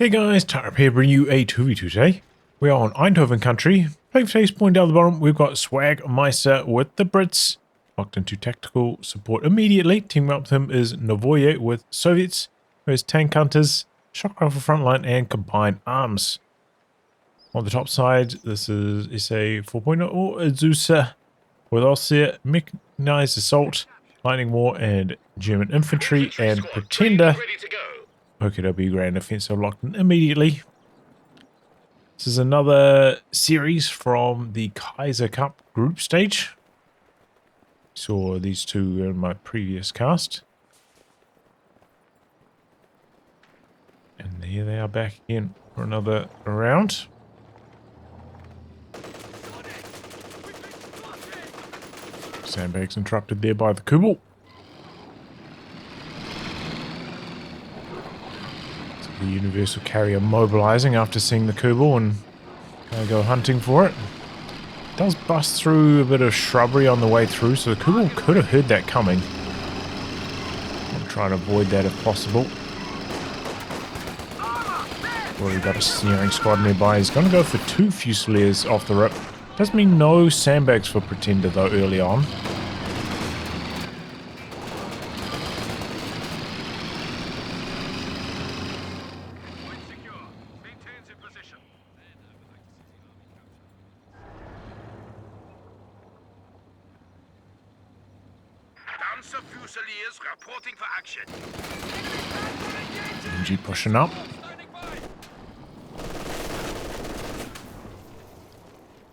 Hey guys, Tyler here bringing you a 2v2 today. We are on Eindhoven country. Playing for today's point down the bottom, we've got Swagmeister with the Brits. Locked into tactical support immediately. Teaming up with him is Novoye with Soviets, who has tank hunters, shock rifle frontline, and combined arms. On the top side, this is SA 4.0 or Azusa with Austria, mechanized assault, lightning war, and German infantry, and Pretender. COH2 grand offensive locked in immediately. This is another series from the Kaiser Cup group stage. Saw these two in my previous cast. And here they are back again for another round. Sandbags interrupted there by the Kubel. The universal carrier mobilizing after seeing the Kubel and go hunting for it. It does bust through a bit of shrubbery on the way through, so the Kubel could have heard that coming. I'm trying to avoid that if possible. Already got a sneering squad nearby. He's going to go for 2 Fusiliers off the rip. Does mean no sandbags for Pretender though early on. Fusiliers reporting for action. MG pushing up.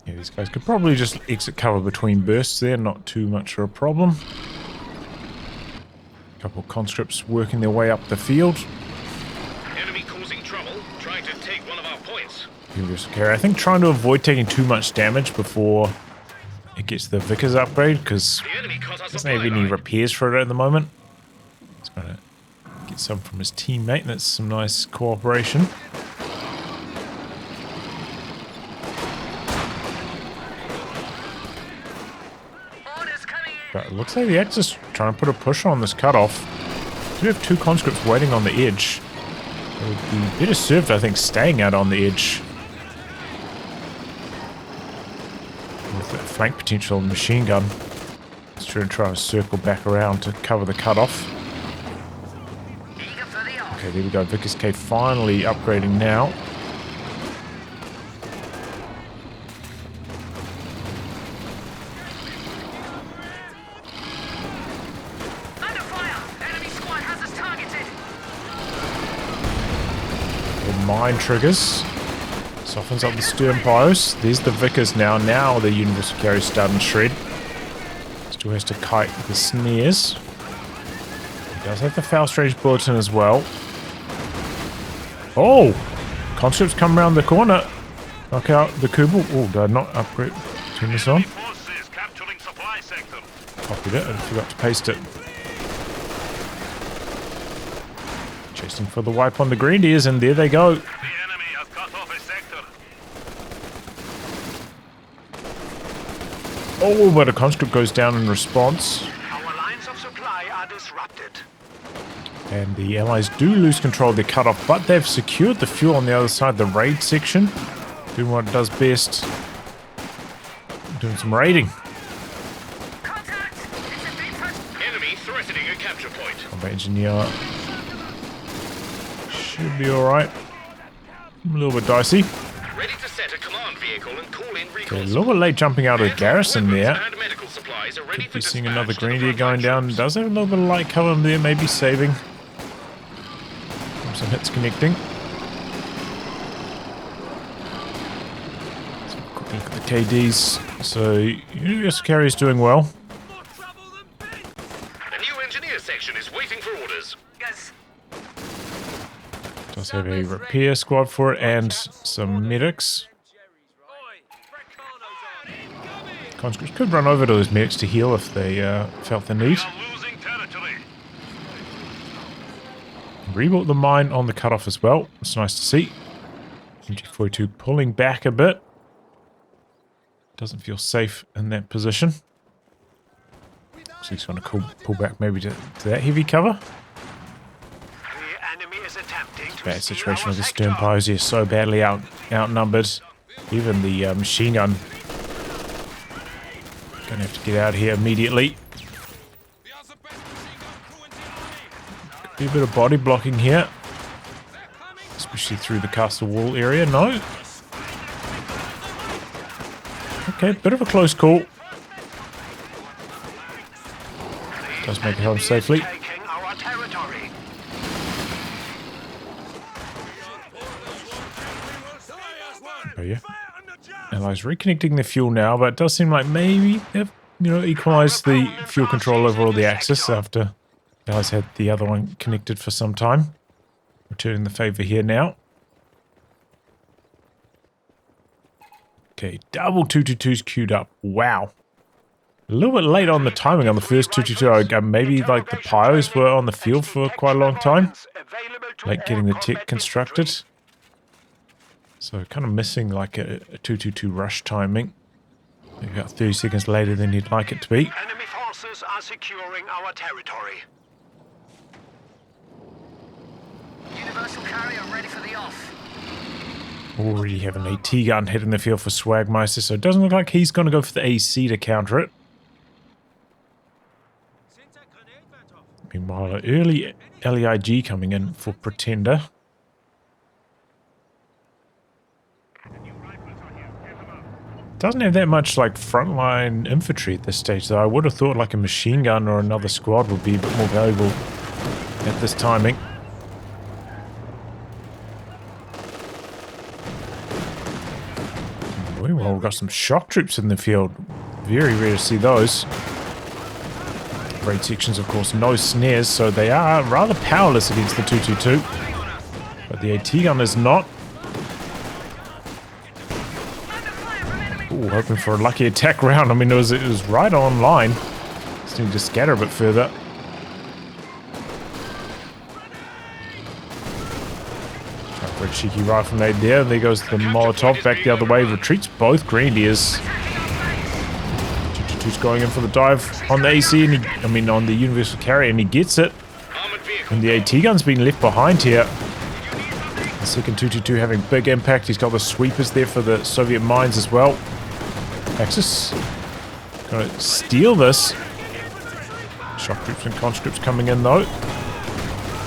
Yeah, these guys could probably just exit cover between bursts there, not too much of a problem. A couple of conscripts working their way up the field. Enemy causing trouble, trying to take one of our points. Universal carrier, I think trying to avoid taking too much damage before it gets the Vickers upgrade, because doesn't have any repairs for it at the moment. He's going to get some from his teammate. That's some nice cooperation. But it looks like the Axis trying to put a push on this cutoff. We do have 2 conscripts waiting on the edge. They would be better served, I think, staying out on the edge. With that flank potential of the machine gun. Let's try to circle back around to cover the cutoff. Okay, there we go. Vickers K finally upgrading now. Under fire! Enemy squad has us targeted! The mine triggers. Softens up the stern pyros. There's the Vickers now. Now the universal carrier starting to shred. Still has to kite the snares. He does have the Faust-Rage bulletin as well. Oh! Conscripts come around the corner. Knock out the Kubel. Oh, did I not upgrade? Turn this on. Copied it and forgot to paste it. Chasing for the wipe on the Grenadiers, and there they go. Oh, but a conscript goes down in response. Our lines of supply are disrupted. And the allies do lose control of their cutoff, but they've secured the fuel on the other side, the raid section. Doing what it does best. Doing some raiding. Contact! Enemy threatening a capture point. Combat engineer should be alright. A little bit dicey. Ready to set a command vehicle and call in recon. Okay, a little bit late jumping out of the garrison there. And medical supplies are ready Could for be seeing dispatch another to the Grenadier frontline going down. troops. Does have a little bit of light cover in there, maybe saving. Some hits connecting. Quick look at the KDs. So, universal carrier's doing well. The new engineer section is waiting for orders. Yes. Does have a repair squad for it and some medics. Conscripts could run over to those medics to heal if they felt the need. Rebuilt the mine on the cutoff as well. It's nice to see. MG42 pulling back a bit. Doesn't feel safe in that position. So he's going to pull back maybe to that heavy cover. The enemy is attempting Bad situation with the stern piles here, so badly outnumbered. Even the machine gun. Gonna have to get out here immediately. Could be a bit of body blocking here. Especially through the castle wall area. No. Okay, bit of a close call. Does make it home safely. Oh yeah. Allies reconnecting the fuel now, but it does seem like maybe they've, equalized the fuel control over all the Axis after the Allies had the other one connected for some time. Returning the favor here now. Okay, double 222s queued up. Wow. A little bit late on the timing on the first 222. Maybe like the pyros were on the field for quite a long time. Like getting the tech constructed. So kind of missing like a 222 rush timing. Maybe about 30 seconds later than you'd like it to be. Enemy forces are securing our territory. Universal carrier ready for the off. Already have an AT gun hitting the field for Swagmeister, so it doesn't look like he's going to go for the AC to counter it. Meanwhile, an early LEIG coming in for Pretender. Doesn't have that much like frontline infantry at this stage, though. I would have thought like a machine gun or another squad would be a bit more valuable at this timing. Well, we've got some shock troops in the field. Very rare to see those. Raid sections, of course, no snares, so they are rather powerless against the 222. But the AT gun is not. Ooh, hoping for a lucky attack round. I mean, it was right on line. Just need to scatter a bit further. Red cheeky rifle nade there, and there goes the Molotov back the other way, retreats both Grenadiers. 222's going in for the dive on the AC, and on the Universal Carrier, and he gets it. And the AT gun's been left behind here. The second 222 having big impact. He's got the sweepers there for the Soviet mines as well. Axis gonna steal this. Shock troops and conscripts coming in though.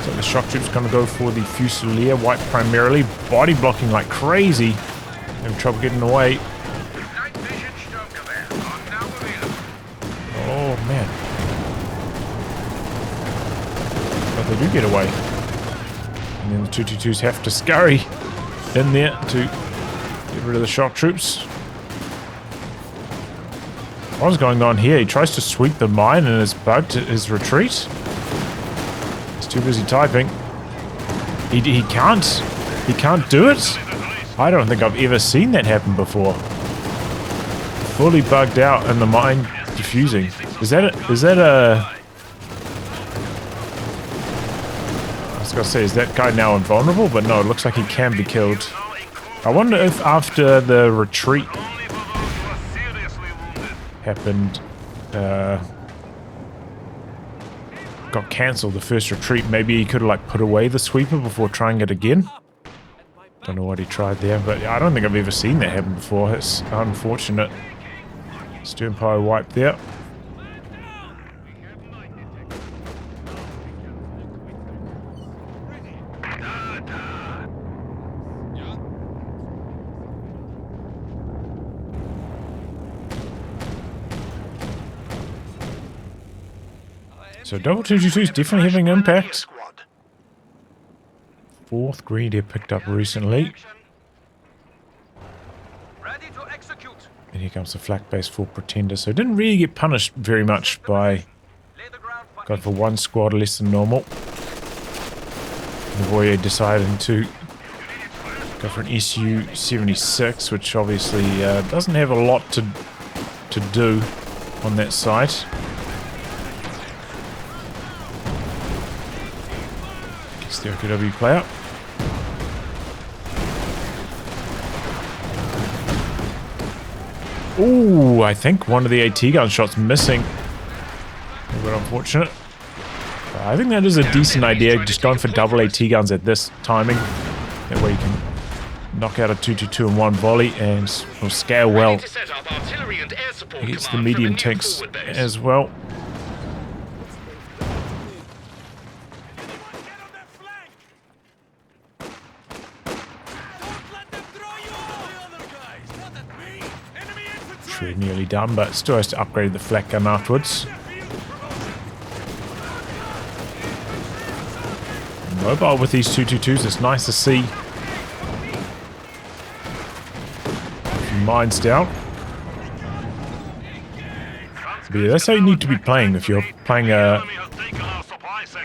So the shock troops gonna go for the Fusilier, white primarily, body blocking like crazy. Having trouble getting away. Oh man. But they do get away. And then the 222s have to scurry in there to get rid of the shock troops. What's going on here? He tries to sweep the mine and is bugged his retreat. Too busy typing. He can't do it. I don't think I've ever seen that happen before. Fully bugged out and the mine diffusing. Is that a I was gonna say, is that guy now invulnerable? But no, it looks like he can be killed. I wonder if after the retreat happened, got cancelled, the first retreat, maybe he could have like put away the sweeper before trying it again. Don't know what he tried there, but I don't think I've ever seen that happen before. It's unfortunate. Stern pile wiped there. So double 222 is definitely having an impact. Fourth Grenadier picked up recently. And here comes the flak base for Pretender. So didn't really get punished very much by going for one squad less than normal. Novoye deciding to go for an SU-76, which obviously doesn't have a lot to do on that site. The OKW player. Ooh, I think one of the AT gun shots missing. A bit unfortunate. I think that is a decent idea, just going for double AT guns at this timing. That way you can knock out a 222 in one volley and will scale well against the medium tanks as well. Tree nearly done, but still has to upgrade the flak gun afterwards. Mobile with these 222s, it's nice to see. Mines down. But yeah, that's how you need to be playing if you're playing a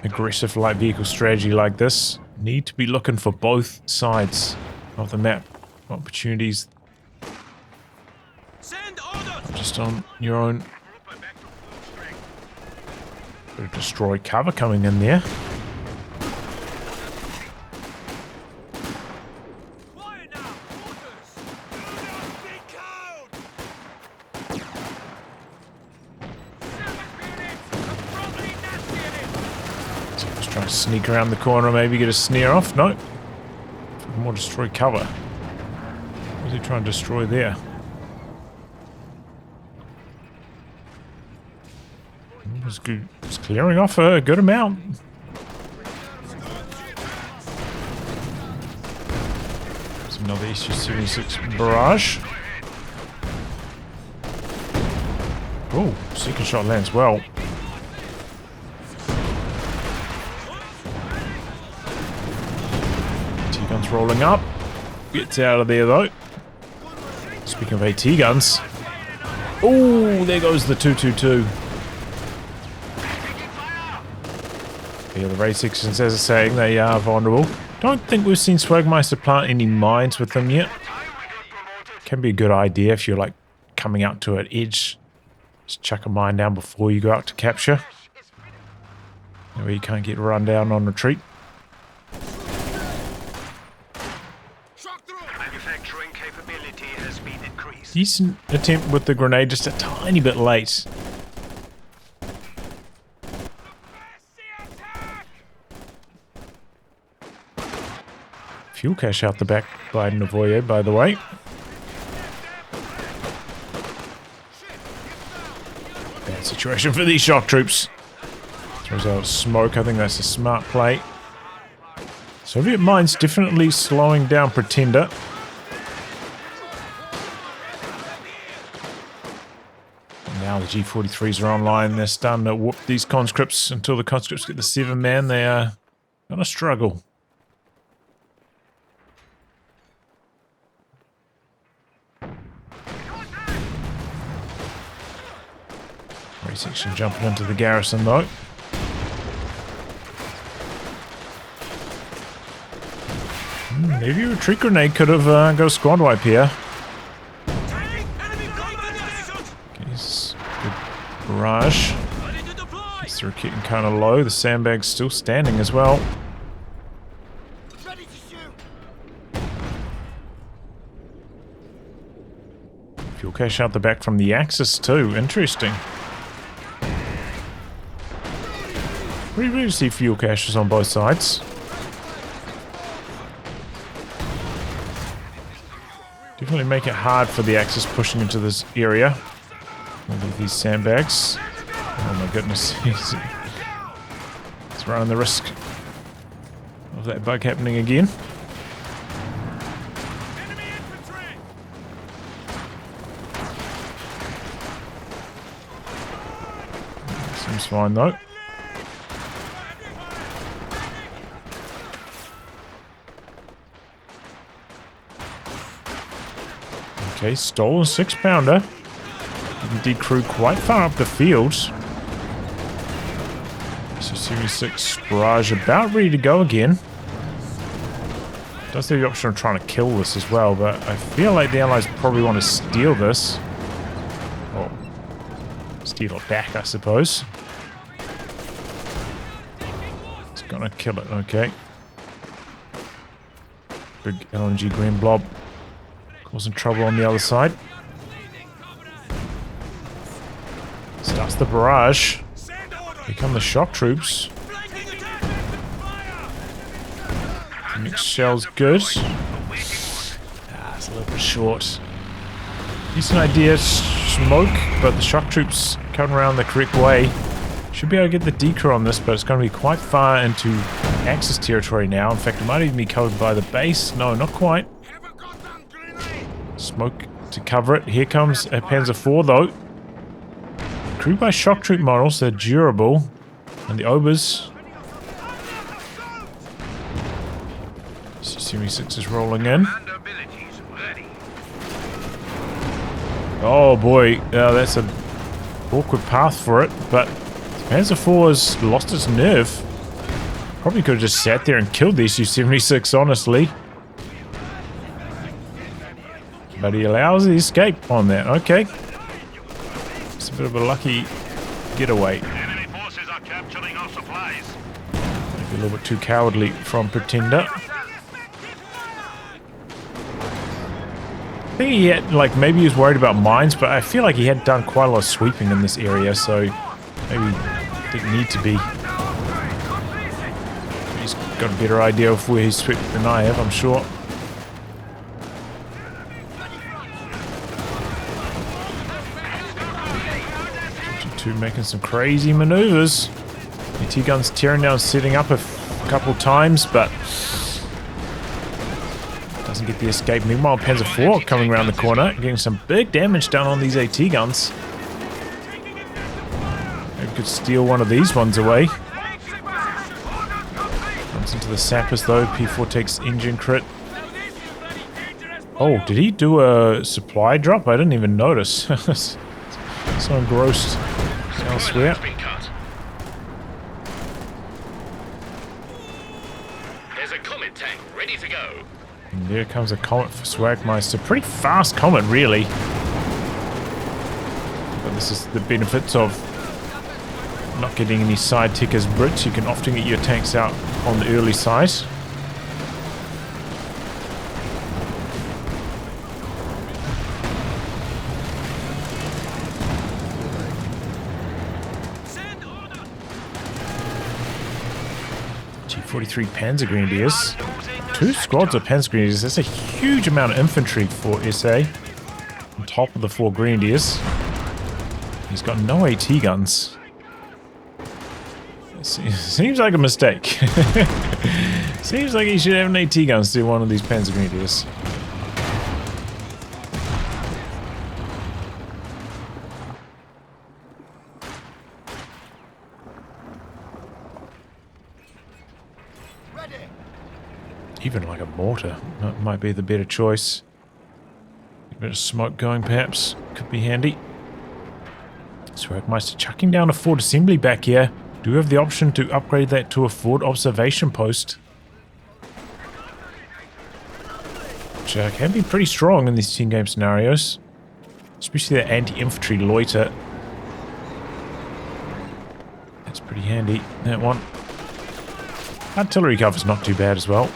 aggressive light vehicle strategy like this. You need to be looking for both sides of the map. Opportunities just on your own. Bit of destroy cover coming in there. Trying to sneak around the corner, maybe get a snare off. No. More destroy cover. What is he trying to destroy there? It's good. It's clearing off a good amount. There's another SU-76 barrage. Oh, second shot lands well. T-guns rolling up. Gets out of there though. Speaking of AT guns. Oh, there goes the 222. Yeah, the raid sections, as I was saying, they are vulnerable. Don't think we've seen Swagmeister plant any mines with them yet. Can be a good idea if you're like coming out to an edge. Just chuck a mine down before you go out to capture. That way you can't get run down on retreat. Manufacturing capability has been increased. Decent attempt with the grenade, just a tiny bit late. Fuel cache out the back by Novoye, by the way. Bad situation for these shock troops. Throws out smoke. I think that's a smart play. Soviet mines definitely slowing down Pretender. Now the G43s are online. They're starting to whoop these conscripts. Until the conscripts get the 7-man, they are gonna struggle. Section jumping into the garrison though. Maybe a retreat grenade could have got a squad wipe here. He's good barrage. Gets through kicking kind of low. The sandbag's still standing as well. Fuel cache out the back from the Axis too. Interesting. We really see fuel caches on both sides. Definitely make it hard for the Axis pushing into this area. With these sandbags. Oh my goodness. He's running the risk of that bug happening again. Seems fine though. Okay, stolen 6-pounder. Indeed, crew quite far up the field. SU-76 barrage about ready to go again. Does have the option of trying to kill this as well, but I feel like the Allies probably want to steal this. Or steal it back, I suppose. It's gonna kill it, okay. Big LNG green blob. Causing trouble on the other side. Starts the barrage. Here come the shock troops. 6 shells good. It's a little bit short. Decent idea, smoke, but the shock troops coming around the correct way. Should be able to get the decoy on this, but it's going to be quite far into Axis territory now. In fact, it might even be covered by the base. No, not quite. Smoke to cover it. Here comes a Panzer IV, though. Crewed by shock troop models, they're durable. And the Obers. C-76 is rolling in. Oh boy, that's an awkward path for it, but Panzer IV has lost its nerve. Probably could have just sat there and killed the Su-76, honestly. But he allows the escape on that. Okay. It's a bit of a lucky getaway. Enemy forces are capturing our supplies. Maybe a little bit too cowardly from Pretender. I think he had, like, maybe he was worried about mines, but I feel like he had done quite a lot of sweeping in this area, so maybe didn't need to be. He's got a better idea of where he's swept than I have, I'm sure. Making some crazy maneuvers. AT guns tearing down, setting up a couple times, but doesn't get the escape. Meanwhile, Panzer IV coming around the corner, getting some big damage done on these AT guns. Maybe could steal one of these ones away. Comes into the sappers though. P4 takes engine crit. Oh, did he do a supply drop? I didn't even notice. So engrossed elsewhere. There's a Comet tank ready to go. And there comes a Comet for Swagmeister. Pretty fast Comet, really. But this is the benefits of not getting any side tickers Brits. You can often get your tanks out on the early side. G43 Panzer Grenadiers. 2 squads of Panzer Grenadiers. That's a huge amount of infantry for SA. On top of the 4 Grenadiers. He's got no AT guns. Seems like a mistake. Seems like he should have an AT gun to do one of these Panzer Grenadiers. Even like a mortar, that might be the better choice. A bit of smoke going perhaps, could be handy. Swagmeister chucking down a Ford assembly back here. Do we have the option to upgrade that to a Ford observation post? Which can be pretty strong in these team game scenarios. Especially the anti-infantry loiter. That's pretty handy, that one. Artillery cover's not too bad as well.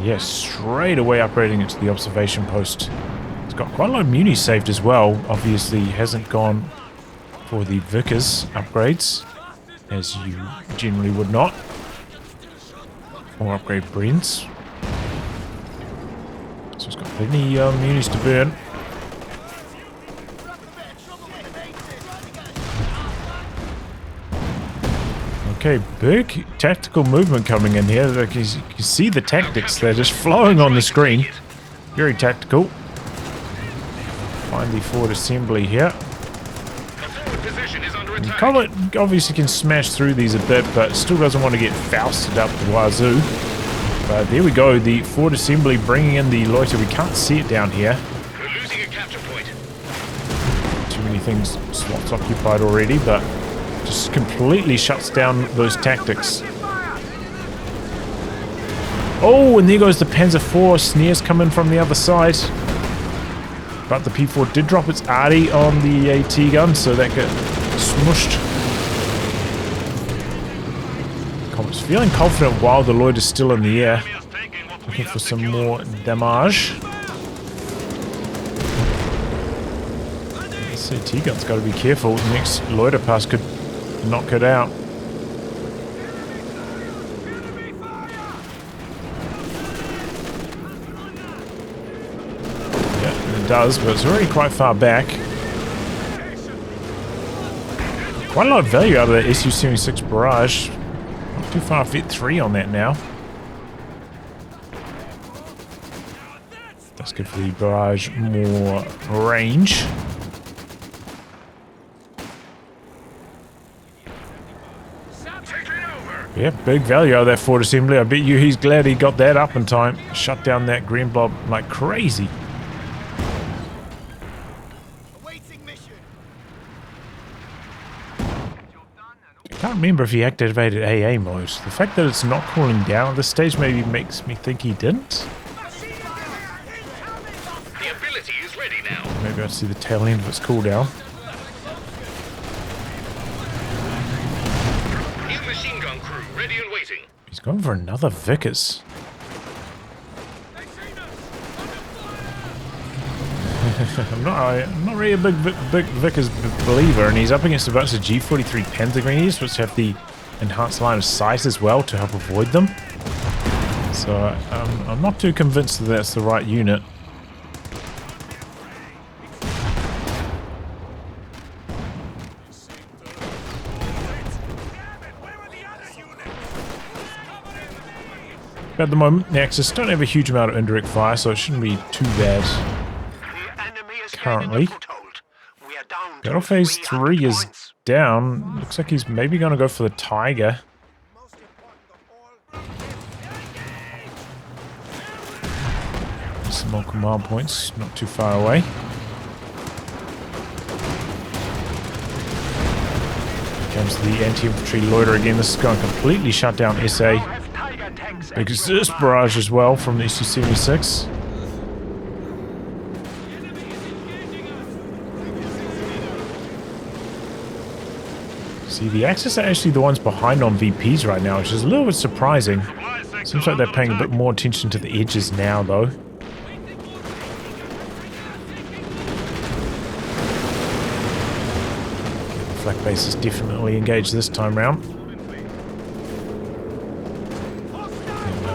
Yes, straight away upgrading it to the observation post. It's got quite a lot of munis saved as well. Obviously hasn't gone for the Vickers upgrades, as you generally would not. Or upgrade Brents. So it's got plenty munis to burn. Okay, big tactical movement coming in here. Like you can see the tactics, they're just flowing on the screen. Very tactical. Find the forward assembly here. Comet obviously can smash through these a bit, but still doesn't want to get Fausted up the wazoo. But there we go, the forward assembly bringing in the loiter. We can't see it down here. We're losing a capture point. Too many things, slots occupied already, but just completely shuts down those tactics. Oh, and there goes the Panzer IV. Snares coming from the other side. But the P4 did drop its arty on the AT gun, so that got smushed. Comet's feeling confident while the Lloyd is still in the air. Looking for some more damage. So T-Gun's got to be careful. The next loiter pass could knock it out. Yeah, it does, but it's already quite far back. Quite a lot of value out of that Su-76 barrage. Not too far off, hit 3 on that now. That's good for the barrage, more range. Yeah, big value out of that Ford assembly. I bet you he's glad he got that up in time. Shut down that green blob like crazy. I can't remember if he activated AA mode. The fact that it's not cooling down at this stage maybe makes me think he didn't. The ability is ready now. Maybe I'll see the tail end of its cooldown. New machine gun crew ready and waiting. He's going for another Vickers. I'm not really a big Vickers believer, and he's up against a bunch of G43 Pentagreenies, which have the enhanced line of sight as well to help avoid them. So I'm not too convinced that that's the right unit. At the moment, the Axis don't have a huge amount of indirect fire, so it shouldn't be too bad. Currently, Battle Phase 3 is down. Looks like he's maybe going to go for the Tiger. Some more command points, not too far away. Here comes the anti-infantry loiter again. This is going to completely shut down SA. Because this barrage as well from the Su-76. See, the Axis are actually the ones behind on VPs right now, which is a little bit surprising. Seems like they're paying a bit more attention to the edges now, though. The flak base is definitely engaged this time round.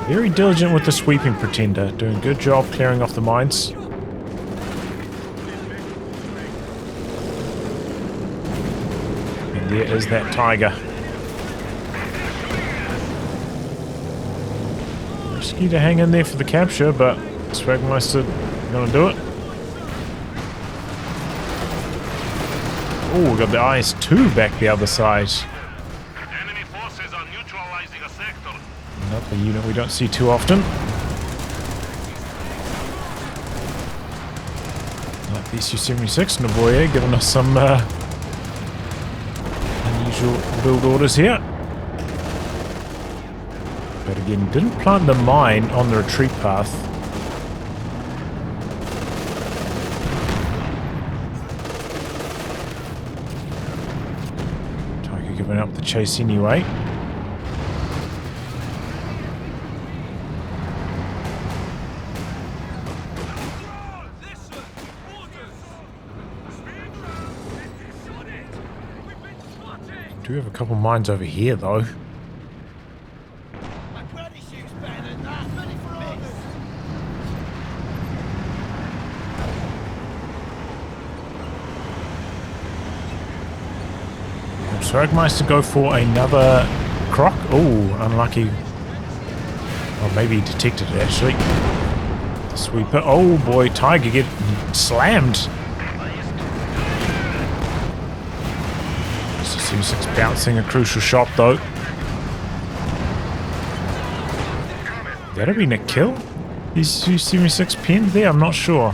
Very diligent with the sweeping Pretender, doing a good job clearing off the mines. And there is that Tiger. Risky to hang in there for the capture, but Swagmeister gonna do it. Oh, we got the IS-2 back the other side. Another unit we don't see too often. Like the Su-76 Novoye giving us some unusual build orders here. But again, didn't plant the mine on the retreat path. Tiger giving up the chase anyway. Do have a couple mines over here, though. Swagmeister go for another croc. Oh, unlucky. Oh, maybe he detected it, actually. The sweeper. Oh, boy. Tiger get slammed. Su-76 bouncing a crucial shot, though. That'd have been a kill? Is Su-76 pinned there? I'm not sure.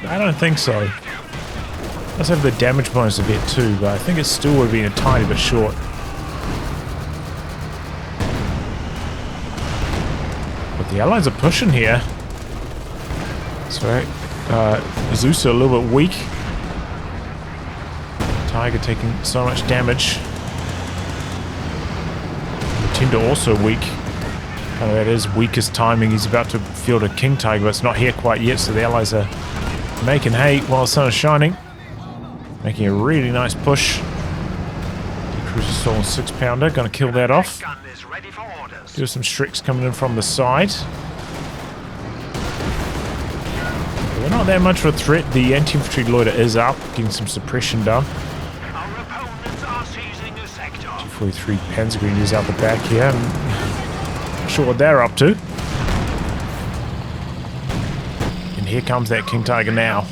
I don't think so. Let's have the damage bonus a bit too, but I think it still would have been a tiny bit short. But the Allies are pushing here. So, Azusa a little bit weak. Tiger taking so much damage. Pretender also weak. That is weakest timing. He's about to field a King Tiger, but it's not here quite yet, so the Allies are making hay while the sun is shining. Making a really nice push. Cruiser stolen 6-pounder. Gonna kill that off. Gun is ready for orders. Do some Strix coming in from the side. They're not that much of a threat. The anti-infantry loader is up, getting some suppression done. Our opponents are seizing the sector. 243 Panzergrenadiers out the back here. Not sure what they're up to. And here comes that King Tiger now.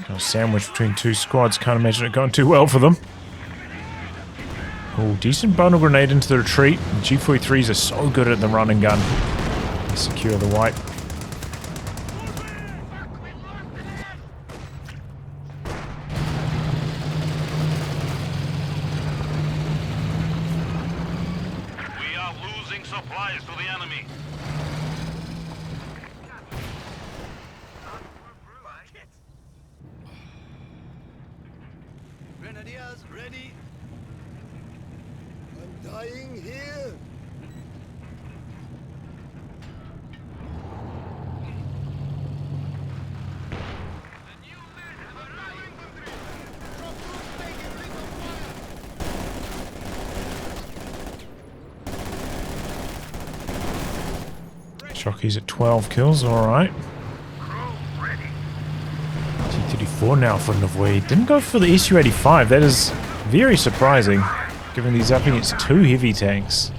Kind of sandwich between two squads. Can't imagine it going too well for them. Oh, decent bundle grenade into the retreat. G43s are so good at the run and gun. Secure the white. We are losing supplies to the enemy. Grenadiers ready. I'm dying here. Shockey's at 12 kills, alright. T-34 now for Novoye. Didn't go for the SU-85. That is very surprising, given he's up against two heavy tanks.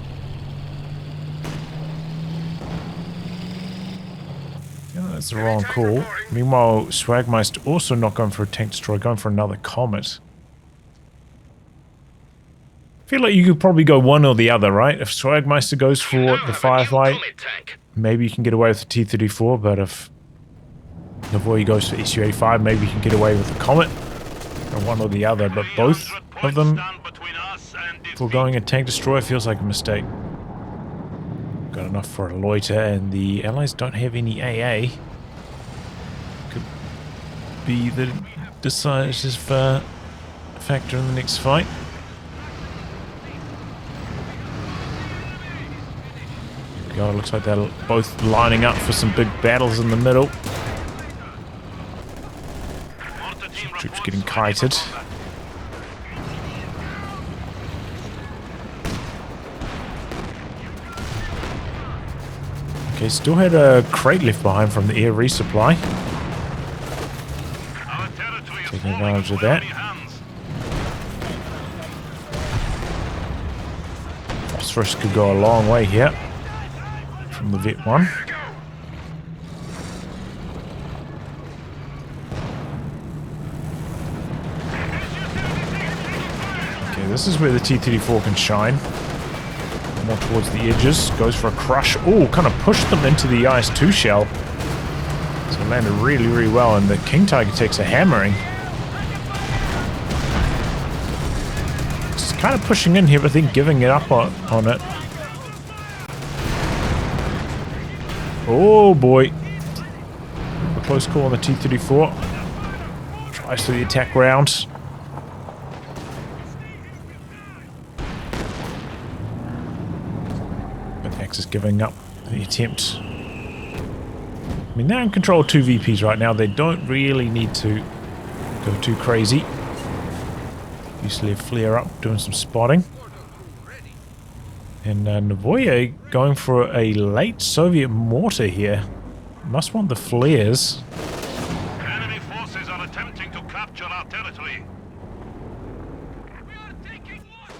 Yeah, that's the wrong call. Meanwhile, Swagmeister also not going for a tank destroyer, going for another Comet. I feel like you could probably go one or the other, right? If Swagmeister goes for the Firefly, maybe you can get away with the T-34, but if Novoye goes for SU-85, maybe you can get away with the Comet. Or one or the other, but both of them for going a tank destroyer feels like a mistake. Got enough for a loiter, and the Allies don't have any AA. Could be the decisive factor in the next fight. God, it looks like they're both lining up for some big battles in the middle. Troops getting kited. Okay, still had a crate left behind from the air resupply. Taking advantage of that. Phosphorus could go a long way here. From the Vet 1. Okay, this is where the T-34 can shine. More towards the edges. Goes for a crush. Oh, kind of pushed them into the IS-2 shell. So it landed really, really well, and the King Tiger takes a hammering. It's kind of pushing in here, but then giving it up on it. Oh boy. A close call on the T-34. Tries for the attack round. But X is giving up the attempt. I mean, they're in control of two VPs right now. They don't really need to go too crazy. Usually a flare up, doing some spotting. And Novoye going for a late Soviet mortar here. Must want the flares. Enemy forces are attempting to capture our territory. We are taking losses.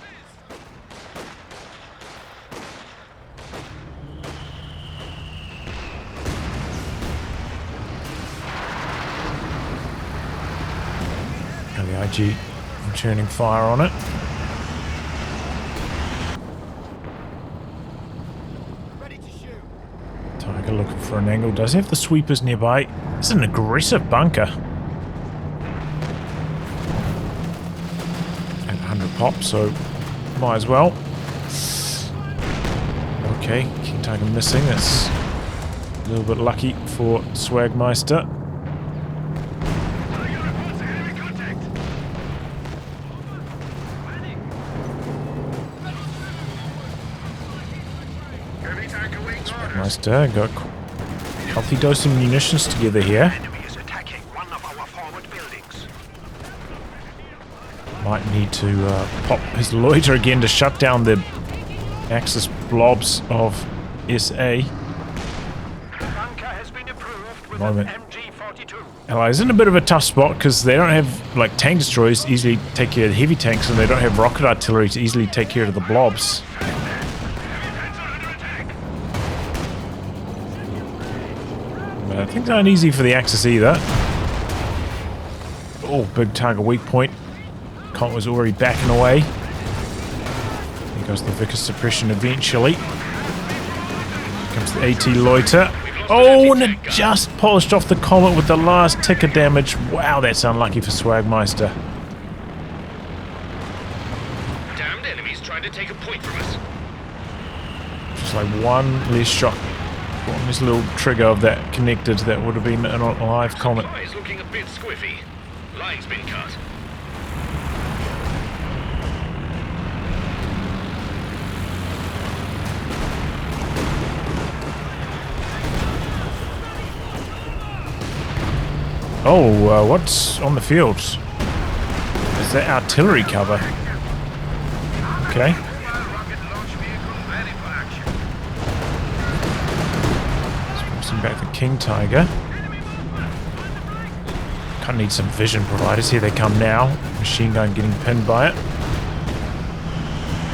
And the IG returning fire on it. Tiger looking for an angle. Does have the sweepers nearby. This is an aggressive bunker. At 100 pop, so might as well. Okay, King Tiger missing. That's a little bit lucky for Swagmeister. Swagmeister got a healthy dose of munitions together here. Enemy is attacking one of our forward buildings. Might need to pop his loiter again to shut down the Axis blobs of SA. The bunker has been approved with an Moment. MG-42. Allies in a bit of a tough spot because they don't have like tank destroyers to easily take care of the heavy tanks, and they don't have rocket artillery to easily take care of the blobs. But things aren't easy for the Axis either. Oh, big target weak point. Kont was already backing away. There goes the Vickers suppression eventually. Here comes the AT loiter. Oh, and it just polished off the Comet with the last tick of damage. Wow, that's unlucky for Swagmeister. Damned enemies trying to take a point from us. Just like one less shot. One less little trigger of that connected, that would have been an alive Comet. Supply is looking a bit squiffy. Line's been cut. Oh, what's on the field? Is that artillery cover? Okay. Forcing back the King Tiger. Kind of need some vision providers. Here they come now. Machine gun getting pinned by it.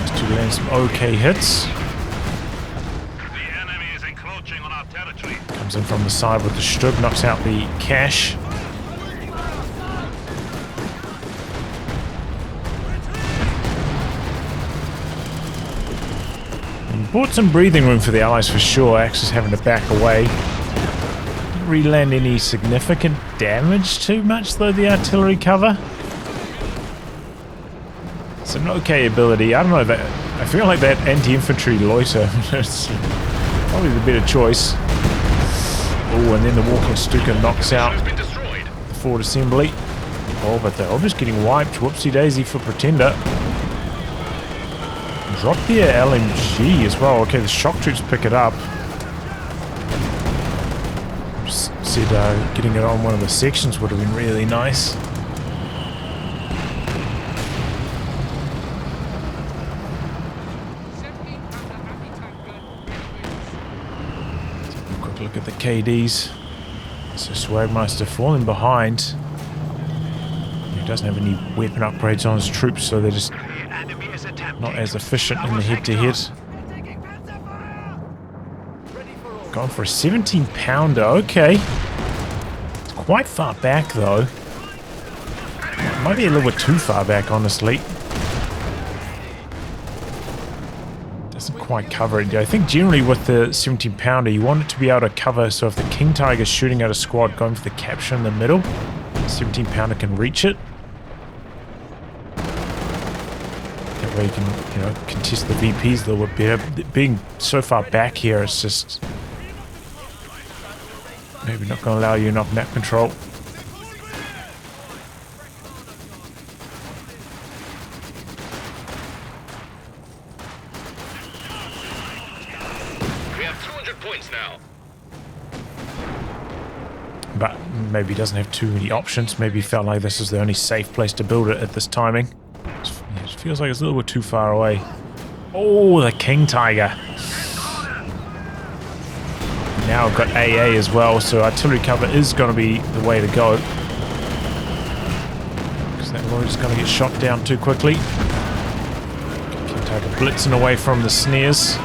These two land some okay hits. The enemy is encroaching on our territory. Comes in from the side with the Stug, knocks out the cash. Bought some breathing room for the Allies for sure. Axis having to back away. Didn't really land any significant damage too much though, the artillery cover. It's an okay ability. I don't know, that I feel like that anti-infantry loiter is probably the better choice. Oh, and then the walking Stuka knocks out Has been destroyed. the forward assembly. Oh, but they're all just getting wiped. Whoopsie daisy for Pretender. Drop the LMG as well. Okay, the shock troops pick it up. Just said getting it on one of the sections would have been really nice. Quick look at the KDs. So Swagmeister falling behind. He doesn't have any weapon upgrades on his troops, so they're just The enemy is attempting not as to efficient steal in the our head-to-head. Going for a 17-pounder. Okay. It's quite far back, though. Might be a little bit too far back, honestly. Doesn't quite cover it. I think generally with the 17-pounder, you want it to be able to cover, so if the King Tiger's shooting at a squad going for the capture in the middle, the 17-pounder can reach it. That way you can, contest the VPs a little bit better. Being so far back here, it's just maybe not going to allow you enough map control. We have 200 points now. But maybe he doesn't have too many options. Maybe he felt like this is the only safe place to build it at this timing. It feels like it's a little bit too far away. Oh, the King Tiger. Now I've got AA as well, so artillery cover is going to be the way to go. Because that loader's going to get shot down too quickly. King Tiger blitzing away from the snares.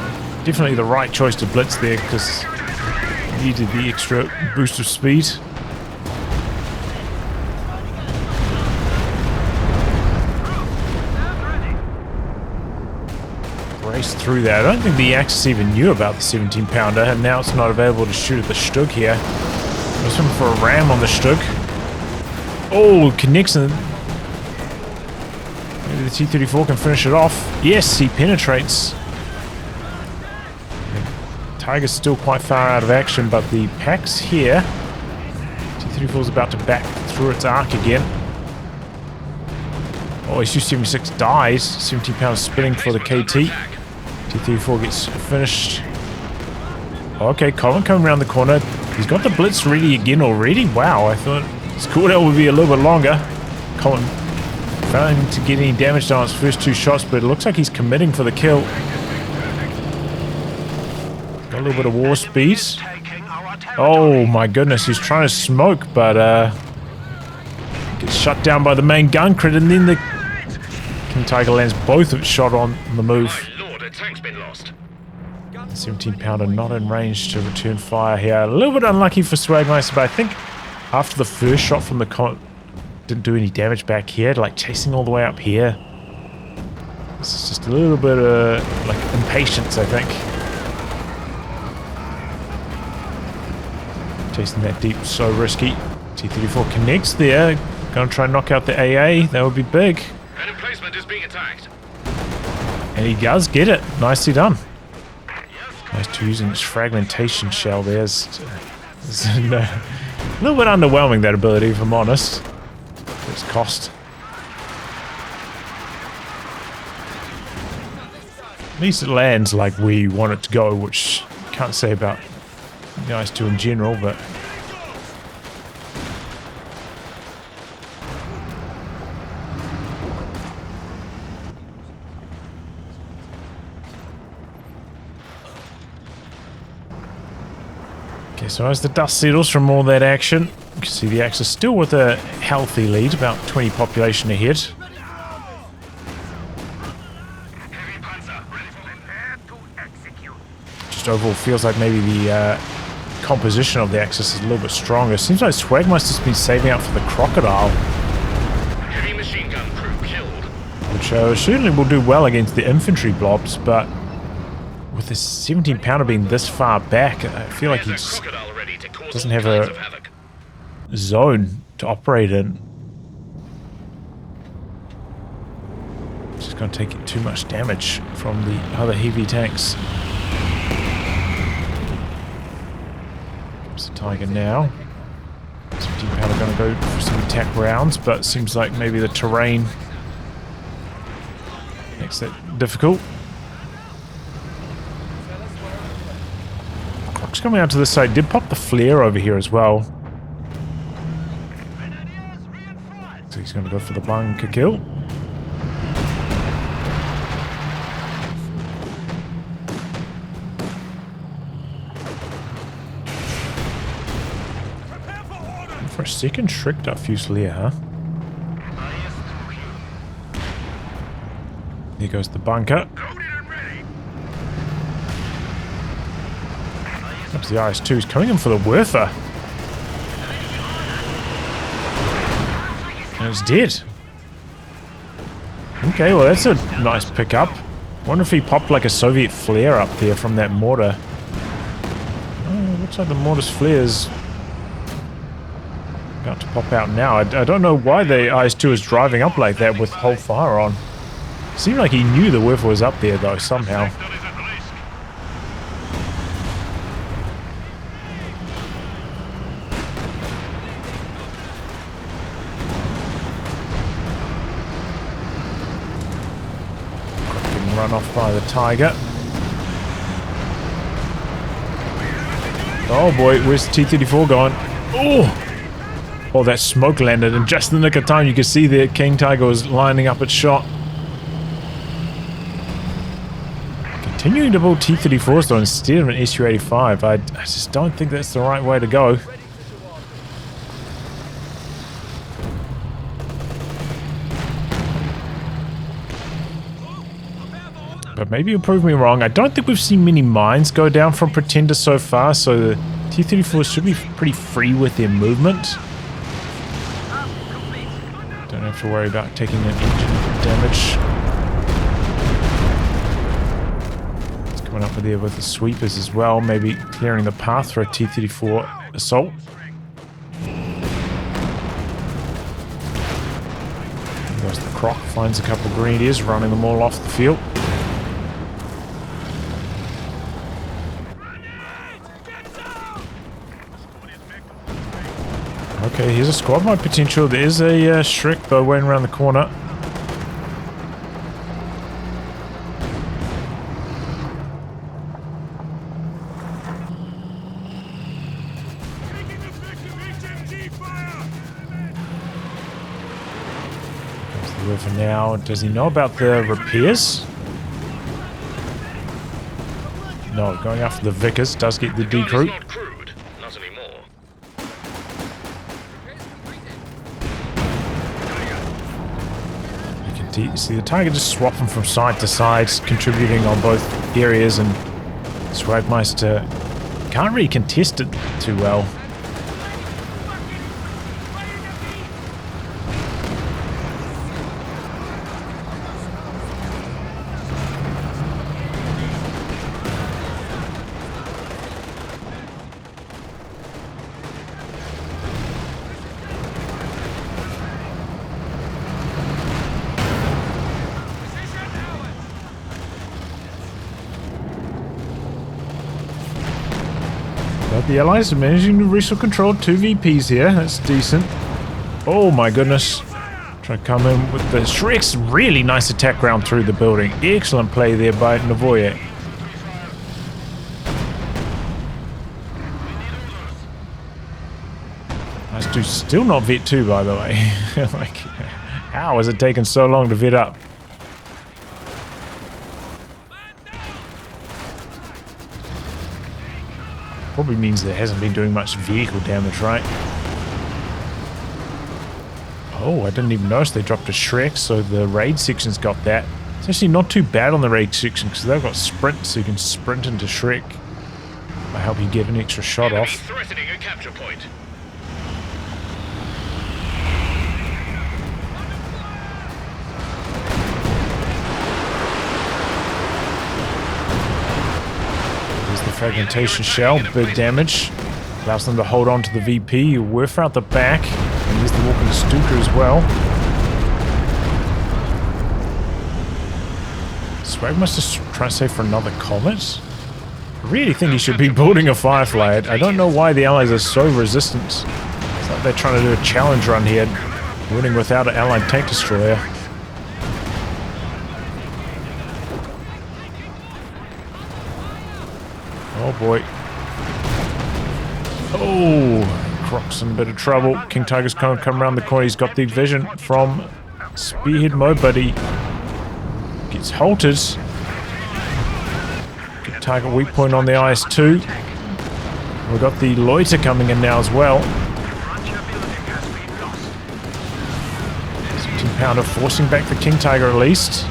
Definitely the right choice to blitz there, because needed the extra boost of speed. Race through that. I don't think the Axis even knew about the 17-pounder, and now it's not available to shoot at the Stug here. I was looking for a ram on the Stug. Oh, connects and maybe the T-34 can finish it off. Yes, he penetrates. Tiger's still quite far out of action, but the Pax here. T-34 is about to back through its arc again. Oh, SU-76 dies. 17 pounds spinning for the KT. T-34 gets finished. Okay, Colin coming around the corner. He's got the blitz ready again already. Wow, I thought his cooldown would be a little bit longer. Colin failing to get any damage on his first 2 shots, but it looks like he's committing for the kill. Got a little bit of war speed. Oh my goodness, he's trying to smoke, but gets shut down by the main gun crit, and then the King Tiger lands both of its shot on the move. My lord, a tank's been lost. 17 pounder not in range to return fire here. A little bit unlucky for Swagmeister, but I think after the first shot from the didn't do any damage back here, like chasing all the way up here. This is just a little bit of like impatience, I think. Chasing that deep, so risky. T-34 connects there. Gonna try and knock out the AA. That would be big. An emplacement is being attacked. And he does get it. Nicely done. Nice to using this fragmentation shell there. It's a little bit underwhelming, that ability, if I'm honest. Its cost. At least it lands like we want it to go, which I can't say about the IS-2 in general, but... Okay, so as the dust settles from all that action, you can see the Axis still with a healthy lead, about 20 population ahead. Just overall feels like maybe the composition of the Axis is a little bit stronger. Seems like Swagmeister's been saving up for the Crocodile, Heavy machine gun crew killed. which certainly will do well against the infantry blobs, but with the 17 pounder being this far back, I feel like he just doesn't have a zone to operate in. It's just going to take too much damage from the other heavy tanks. Comes the Tiger now. 17 pounder going to go for some attack rounds, but it seems like maybe the terrain makes that difficult. Croc's coming out to this side. Did pop the flare over here as well. So he's going to go for the bunker kill. For a second, tricked our Fusilier, huh? There goes the bunker. Up to the IS-2. He's coming in for the Werfer. And it's dead. Okay, well that's a nice pickup. Wonder if he popped like a Soviet flare up there from that mortar. Oh, looks like the mortar's flare's about to pop out now. I don't know why the IS-2 is driving up like that with whole fire on. Seemed like he knew the Werfer was up there though, somehow. Run off by the Tiger. Oh boy, where's the T-34 going? Oh, that smoke landed, and just in the nick of time you can see the King Tiger was lining up its shot. Continuing to build T-34s though instead of an Su-85. I just don't think that's the right way to go. But maybe you'll prove me wrong. I don't think we've seen many mines go down from Pretender so far, so the T-34s should be pretty free with their movement. Don't have to worry about taking an engine damage. It's coming up there with the sweepers as well, maybe clearing the path for a T-34 assault. There goes the Croc, finds a couple of grenadiers, running them all off the field. Okay, here's a squad mode potential. There's a Shrek though waiting around the corner. Whoever now, does he know about the repairs? No, going after the Vickers does get the decrew. Not crude. Not anymore. You can see the Tiger just swapping from side to side, contributing on both areas, and Swagmeister can't really contest it too well. But the Allies are managing to resource control 2 VPs here. That's decent. Oh my goodness. Trying to come in with the Shrek's really nice attack round through the building. Excellent play there by Novoye. Nice dude, still not vet 2 by the way. Like, how has it taken so long to vet up? Probably means there hasn't been doing much vehicle damage, right? Oh, I didn't even notice they dropped a Shrek, so the raid section's got that. It's actually not too bad on the raid section because they've got sprint, so you can sprint into Shrek. I help you get an extra shot off. Threatening a capture point. Fragmentation shell, big damage. Allows them to hold on to the VP. You whiff out the back. And there's the walking Stuka as well. Swagmeister's trying to save for another Comet. I really think he should be building a Firefly. I don't know why the Allies are so resistant. It's like they're trying to do a challenge run here. Winning without an Allied tank destroyer. Oh boy. Oh, Croc's in a bit of trouble. King Tiger's going to come around the corner. He's got the vision from Spearhead mode, but he gets halted. Good Tiger weak point on the IS-2. We've got the Loiter coming in now as well. 17-pounder forcing back the King Tiger at least.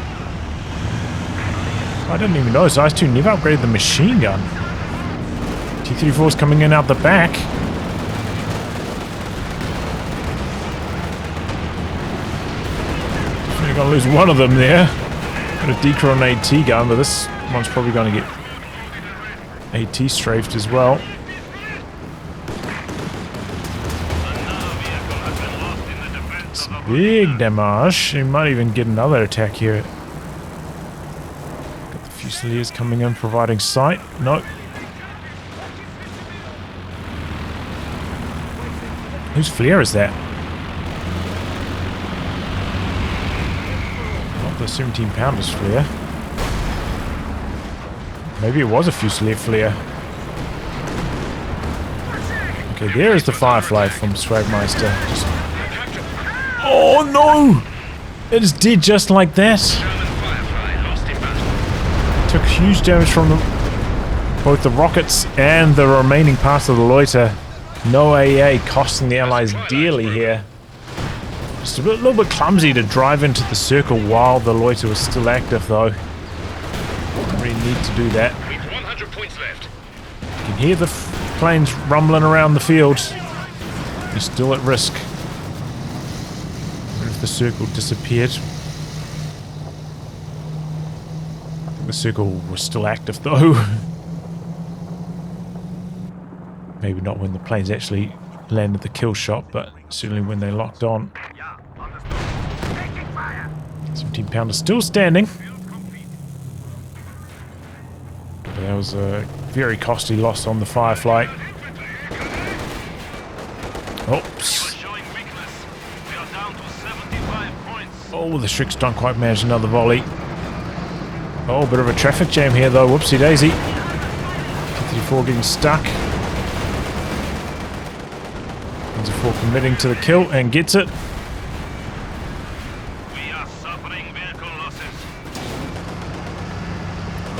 I didn't even notice IS-2 never upgraded the machine gun. T-34 is coming in out the back. You're going to lose one of them there. Got a decro on AT gun, but this one's probably going to get AT strafed as well. It's big damage. He might even get another attack here. Got the Fusiliers coming in, providing sight. Nope. Whose flare is that? Not the 17-pounder's flare. Maybe it was a Fusilier flare. Okay, there is the Firefly from Swagmeister. Oh no! It is dead just like that. Took huge damage from both the rockets and the remaining parts of the Loiter. No AA costing the Allies dearly here. Just a little bit clumsy to drive into the circle while the Loiter was still active though. Don't really need to do that. 100 points left. You can hear the planes rumbling around the field. You're still at risk. What if the circle disappeared? I think the circle was still active though. Maybe not when the planes actually landed the kill shot, but certainly when they locked on. 17-pounder still standing. But that was a very costly loss on the Firefly. Oops. Oh, the Shrek's don't quite manage another volley. Oh, bit of a traffic jam here though. Whoopsie daisy. T-34 getting stuck. 4 committing to the kill and gets it. are suffering vehicle losses.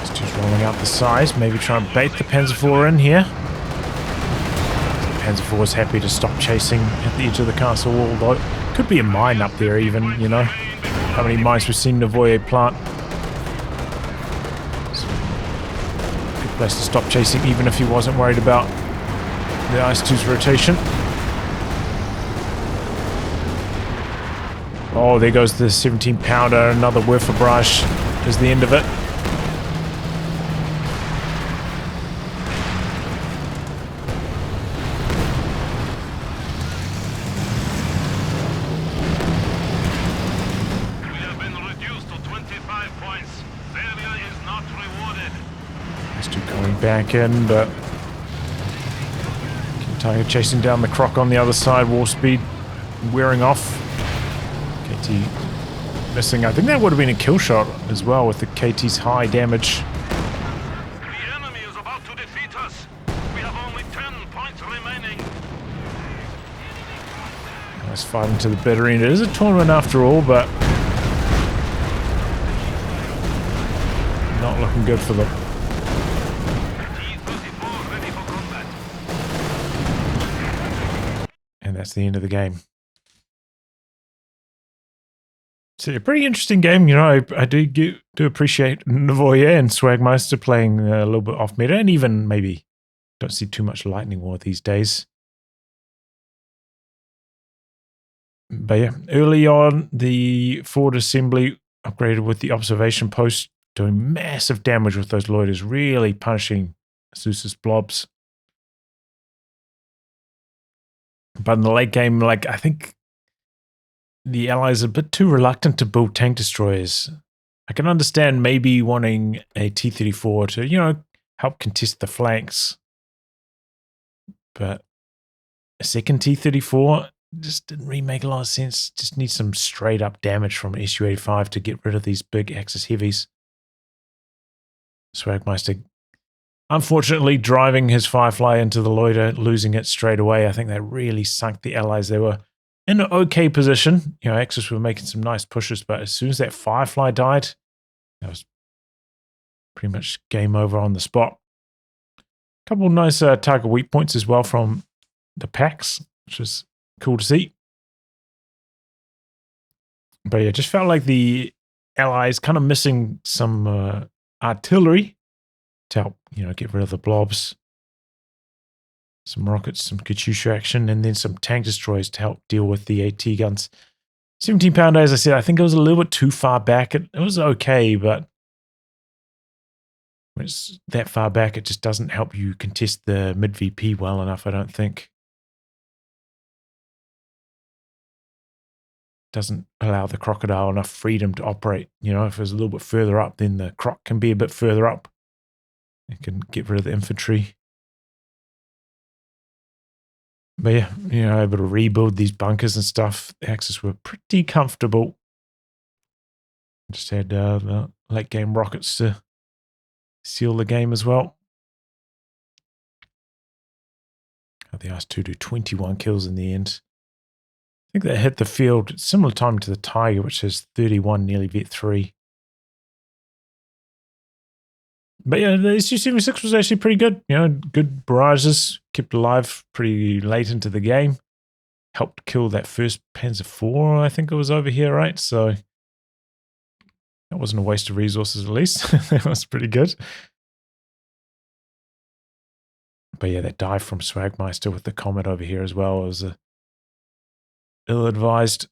It's just rolling out the sides. Maybe try and bait the Panzer IV in here. The Panzer IV is happy to stop chasing at the edge of the castle wall, though. Could be a mine up there even, you know. How many mines we've seen Novoye plant. Good place to stop chasing, even if he wasn't worried about the IS-2's rotation. Oh, there goes the 17-pounder. Another whiff of barrage is the end of it. We have been reduced to 25 points. Failure is not rewarded. These two coming back in, but Tiger chasing down the croc on the other side. Warp speed wearing off. KT missing. I think that would have been a kill shot as well with the KT's high damage. The enemy is about to defeat us. We have only 10 points remaining. Nice fighting to the bitter end. It is a tournament after all, but not looking good for them. T-34 ready for combat. And that's the end of the game. So a pretty interesting game, you know. I do appreciate Novoye and Swagmeister playing a little bit off meta, and even maybe don't see too much lightning war these days. But yeah, early on, the forward assembly upgraded with the observation post, doing massive damage with those loiters, really punishing Azusa's blobs. But in the late game, like, I think the Allies are a bit too reluctant to build tank destroyers. I can understand maybe wanting a T-34 to, you know, help contest the flanks. But a second T-34 just didn't really make a lot of sense. Just need some straight up damage from an Su-85 to get rid of these big Axis heavies. Swagmeister, unfortunately, driving his Firefly into the loiter, losing it straight away. I think that really sunk the Allies. They were in an okay position. You know, Axis were making some nice pushes, but as soon as that Firefly died, that was pretty much game over on the spot. A couple of nice target weak points as well from the packs, which is cool to see. But yeah, just felt like the Allies kind of missing some artillery to help, you know, get rid of the blobs. Some rockets, some Katyusha action, and then some tank destroyers to help deal with the AT guns. 17-pounder, as I said, I think it was a little bit too far back. It was okay, but when it's that far back, it just doesn't help you contest the mid-VP well enough, I don't think. Doesn't allow the crocodile enough freedom to operate. You know, if it was a little bit further up, then the croc can be a bit further up. It can get rid of the infantry. But yeah, you know, able to rebuild these bunkers and stuff. The Axis were pretty comfortable. Just had the late game rockets to seal the game as well. The IS-2 do 21 kills in the end. I think they hit the field at similar time to the Tiger, which has 31, nearly vet 3. But yeah, the Su-76 was actually pretty good. You know, good barrages, kept alive pretty late into the game. Helped kill that first Panzer IV, I think it was over here, right? So that wasn't a waste of resources, at least. That was pretty good. But yeah, that dive from Swagmeister with the Comet over here as well was ill-advised.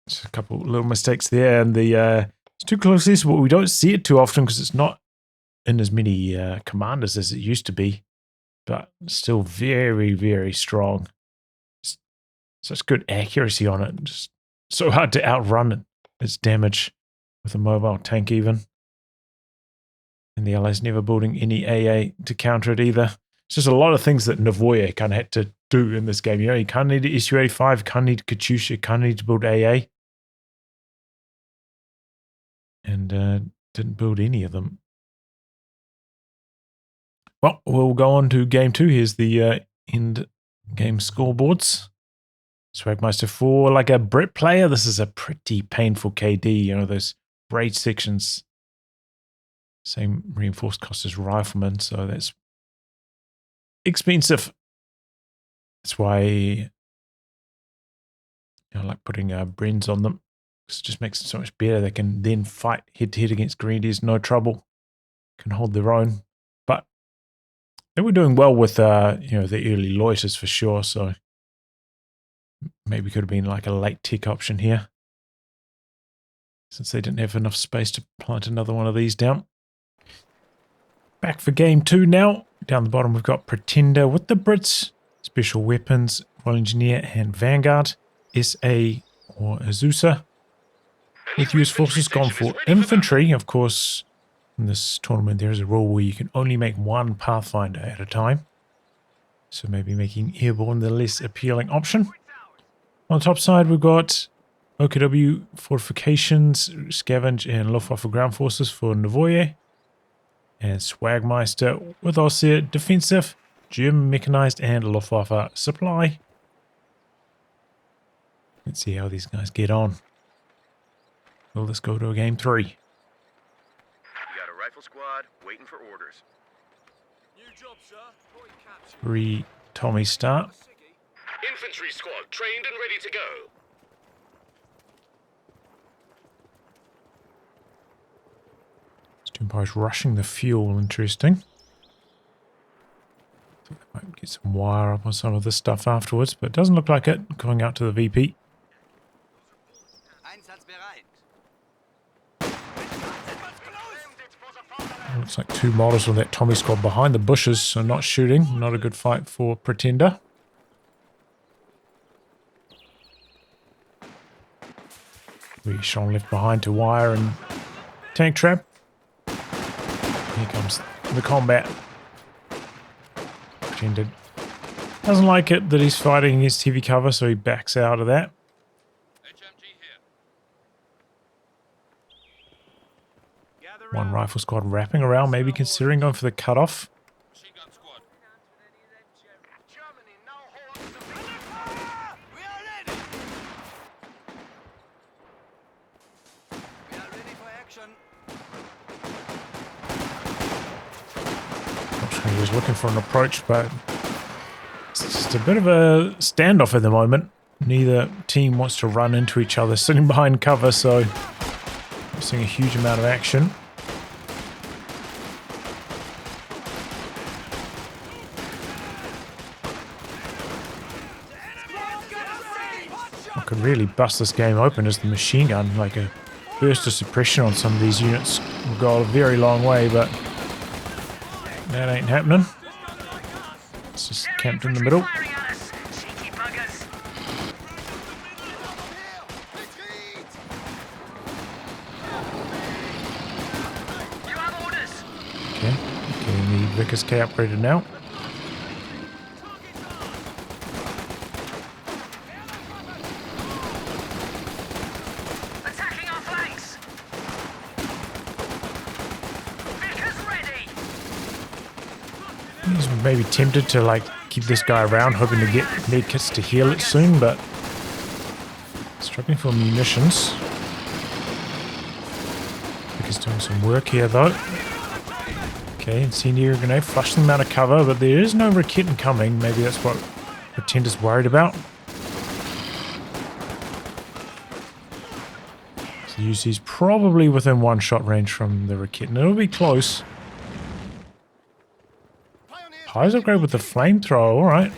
Just a couple little mistakes there. And it's too close to this, but we don't see it too often because it's not in as many commanders as it used to be, but still very, very strong. Such good accuracy on it. Just so hard to outrun its damage with a mobile tank even. And the Allies never building any AA to counter it either. It's just a lot of things that Novoye kind of had to do in this game. You know, you kind of need an Su-85, you kind of need Katyusha, you kind of need to build AA. And didn't build any of them. Well, we'll go on to game 2. Here's the end game scoreboards. Swagmeister for like a Brit player. This is a pretty painful KD. You know, those braid sections. Same reinforced cost as rifleman, so that's expensive. That's why I like putting Brens on them. It just makes it so much better. They can then fight head to head against Grenadiers, no trouble. Can hold their own. But they were doing well with you know, the early loiters for sure, so maybe could have been like a late tech option here. Since they didn't have enough space to plant another one of these down. Back for game 2 now. Down the bottom we've got Pretender with the Brits, Special Weapons, Royal Engineer and Vanguard, SA or Azusa. With US Forces gone for Infantry. Of course, in this tournament there is a rule where you can only make one Pathfinder at a time. So maybe making Airborne the less appealing option. On the top side we've got OKW Fortifications, Scavenge and Luftwaffe Ground Forces for Novoye. And Swagmeister with Austria Defensive, German Mechanized and Luftwaffe Supply. Let's see how these guys get on. Well, let's go to a game 3. You got a rifle squad waiting for orders. New job, sir. Point captured. 3 Tommy start. Infantry squad trained and ready to go. Empires rushing the fuel, interesting. Thought they might get some wire up on some of this stuff afterwards, but it doesn't look like it. Going out to the VP. Looks like 2 models on that Tommy squad behind the bushes, so not shooting. Not a good fight for Pretender. We Sean left behind to wire and tank trap. Here comes the combat. Pretender doesn't like it that he's fighting against heavy cover, so he backs out of that. One rifle squad wrapping around, maybe considering going for the cutoff. He was looking for an approach, but it's just a bit of a standoff at the moment. Neither team wants to run into each other, sitting behind cover, so we're seeing a huge amount of action. What could really bust this game open is the machine gun. Like a burst of suppression on some of these units will go a very long way, but that ain't happening. It's just camped in the middle. Okay, getting the Vickers K upgraded now. He's maybe tempted to like keep this guy around, hoping to get med kits to heal it soon, but struggling for munitions. He's doing some work here though. Okay, incendiary grenade, flush them out of cover, but there is no Raketten coming. Maybe that's what Pretender's worried about. So UC's probably within 1-shot range from the Raketten. It'll be close. Kaiser upgrade with the flamethrower, alright.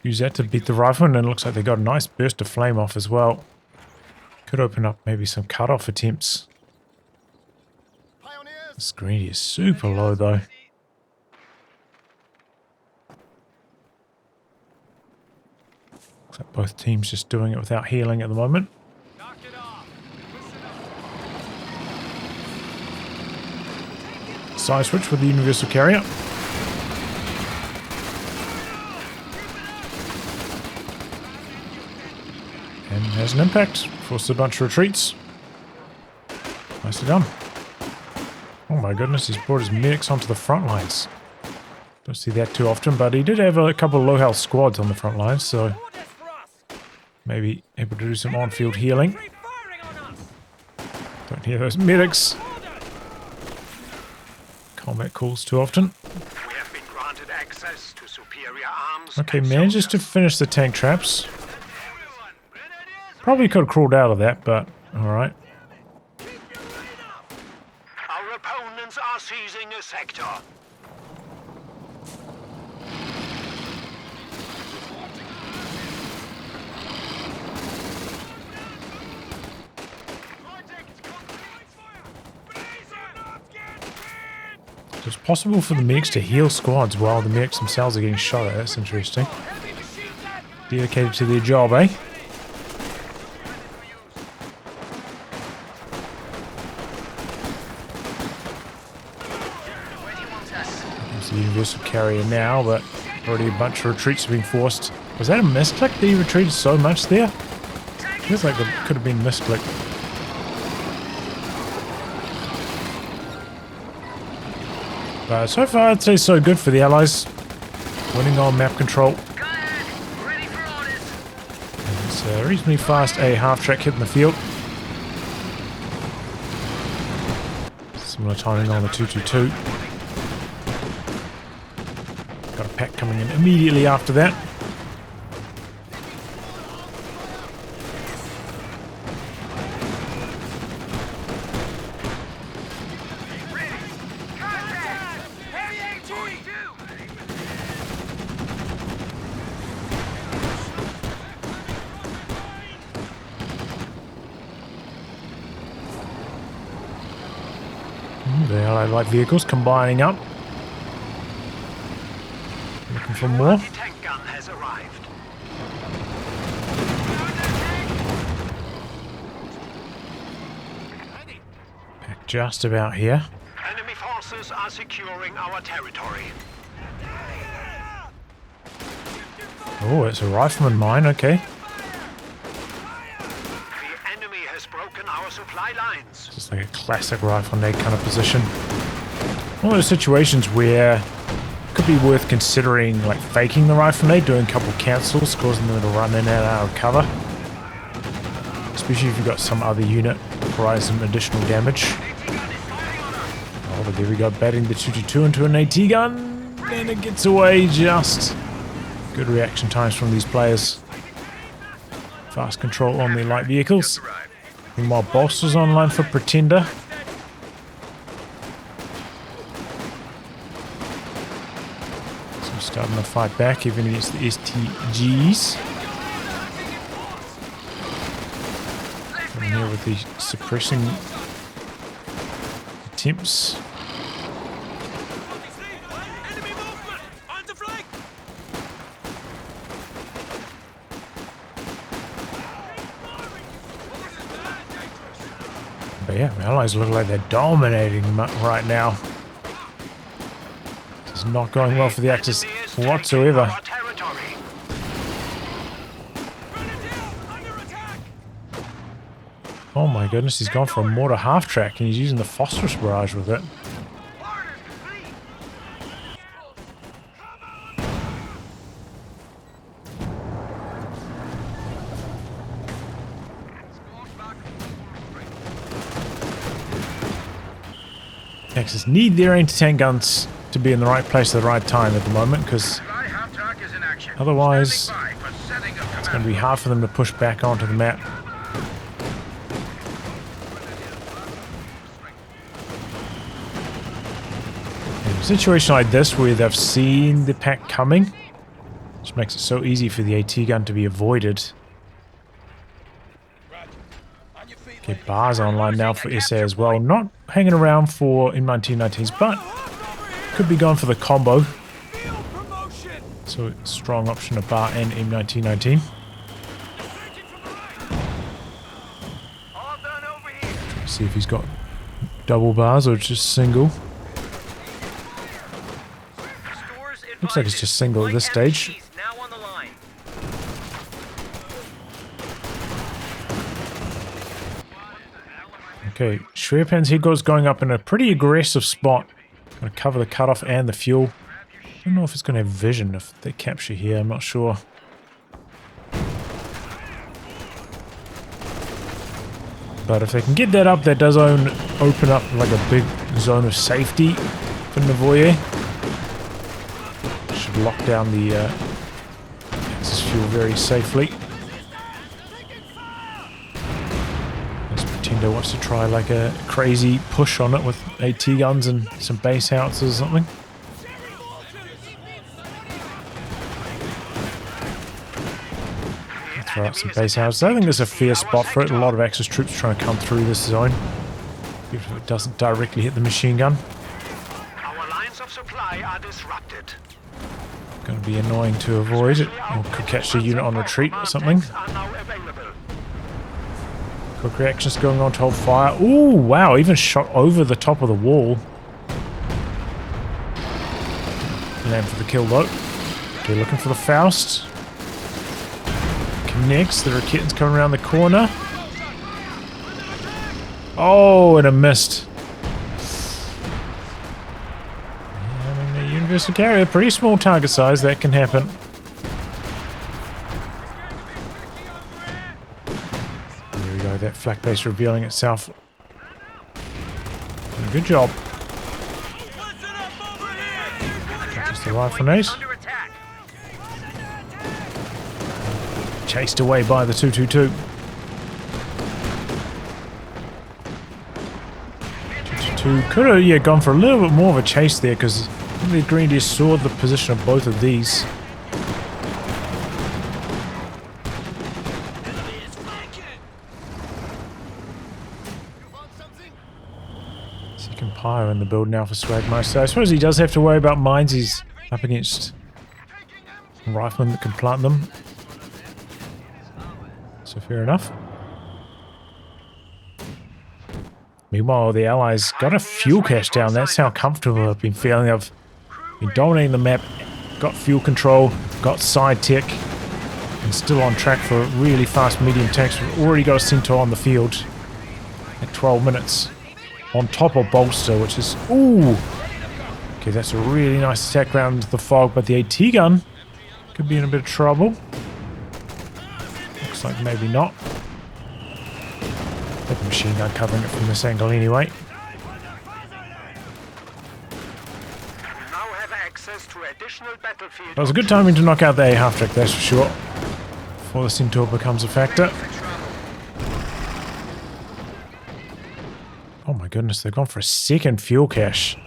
Use that to beat the rifle, and it looks like they got a nice burst of flame off as well. Could open up maybe some cut-off attempts. This greedy is super low though. Looks like both teams just doing it without healing at the moment. Side switch with the universal carrier. And has an impact. Forces a bunch of retreats. Nicely done. Oh my goodness, he's brought his medics onto the front lines. Don't see that too often, but he did have a couple of low health squads on the front lines, so maybe able to do some on-field healing. Don't hear those medics. Combat calls too often. We have been granted access to superior arms. Okay, and manages to soldiers. finish the tank traps. Probably could have crawled out of that, but alright. Our opponents are seizing a sector. So it's possible for the medics to heal squads while the medics themselves are getting shot at. That's interesting. Dedicated to their job, eh? Where do you want us? It's the universal carrier now, but already a bunch of retreats have been forced. Was that a misclick that he retreated so much there? Feels like it could have been misclick. But so far, I'd say so good for the Allies. Winning on map control. Go ahead. Ready for orders. It's reasonably fast, a half-track hit in the field. Similar timing on the 222. Got a pack coming in immediately after that. The Allied light vehicles combining up. Looking for more. Tank gun has arrived. Pack just about here. Enemy forces are securing our territory. Oh, it's a rifleman mine, okay. The enemy has broken our supply lines. Just like a classic rifle nade kind of position. One of those situations where it could be worth considering like faking the rifle nade, doing a couple cancels, causing them to run in and out of cover. Especially if you've got some other unit providing some additional damage. Oh, but there we go, batting the 222 into an AT gun, and it gets away just. Good reaction times from these players. Fast control on the light vehicles. Meanwhile, Boss is online for Pretender. So he's starting to fight back even against the STGs. Coming here with the suppressing attempts. Enemy movement! On the flank! But yeah, the Allies look like they're dominating right now. This is not going well for the Axis whatsoever. Our territory. Under attack! Oh my goodness, he's gone for a mortar half-track and he's using the phosphorus barrage with it. Axis need their anti-tank guns to be in the right place at the right time at the moment, because otherwise it's going to be hard for them to push back onto the map. In a situation like this where they've seen the pack coming, which makes it so easy for the AT gun to be avoided. Okay, bars online now for SA as well. Not hanging around for M1919s, but could be gone for the combo. So strong option of bar and M1919. See if he's got double bars or just single. Looks like it's just single at this stage. Now on the line. Okay, Schwerpan's head goes going up in a pretty aggressive spot. Gonna cover the cutoff and the fuel. don't know if it's going to have vision if they capture here. I'm not sure. But if they can get that up, that does open up like a big zone of safety for Novoye. Should lock down the access fuel very safely. Pretender wants to try like a crazy push on it with AT guns and some base houses or something. Throw out some base houses. I think there's a fair spot for it. A lot of Axis troops trying to come through this zone. Even if it doesn't directly hit the machine gun. Our lines of supply are disrupted. Going to be annoying to avoid it. Or could catch the unit on retreat or something. Quick reactions going on to hold fire. Ooh, wow, even shot over the top of the wall. Land for the kill though. Okay, looking for the Faust. Connects, the Raket's coming around the corner. Oh, and a missed. Yeah, I mean, the Universal Carrier, pretty small target size, that can happen. That flak base revealing itself. Good job. Just the rifle nade. Chased away by the 222. 222 could have gone for a little bit more of a chase there because the Grenadiers saw the position of both of these. Pyre in the build now for Swagmeister. I suppose he does have to worry about mines. He's up against riflemen that can plant them. So fair enough. Meanwhile, the Allies got a fuel cache down. That's how comfortable I've been feeling. I've been dominating the map, got fuel control, got side tech, and still on track for really fast medium tanks. We've already got a Centaur on the field at 12 minutes. On top of bolster, which is... Ooh! Okay, that's a really nice attack around the fog, but the AT gun could be in a bit of trouble. Looks like maybe not. Got the machine gun covering it from this angle anyway. That was a good timing to knock out the A half-track, that's for sure. Before the Centaur becomes a factor. Oh my goodness, they've gone for a second fuel cache.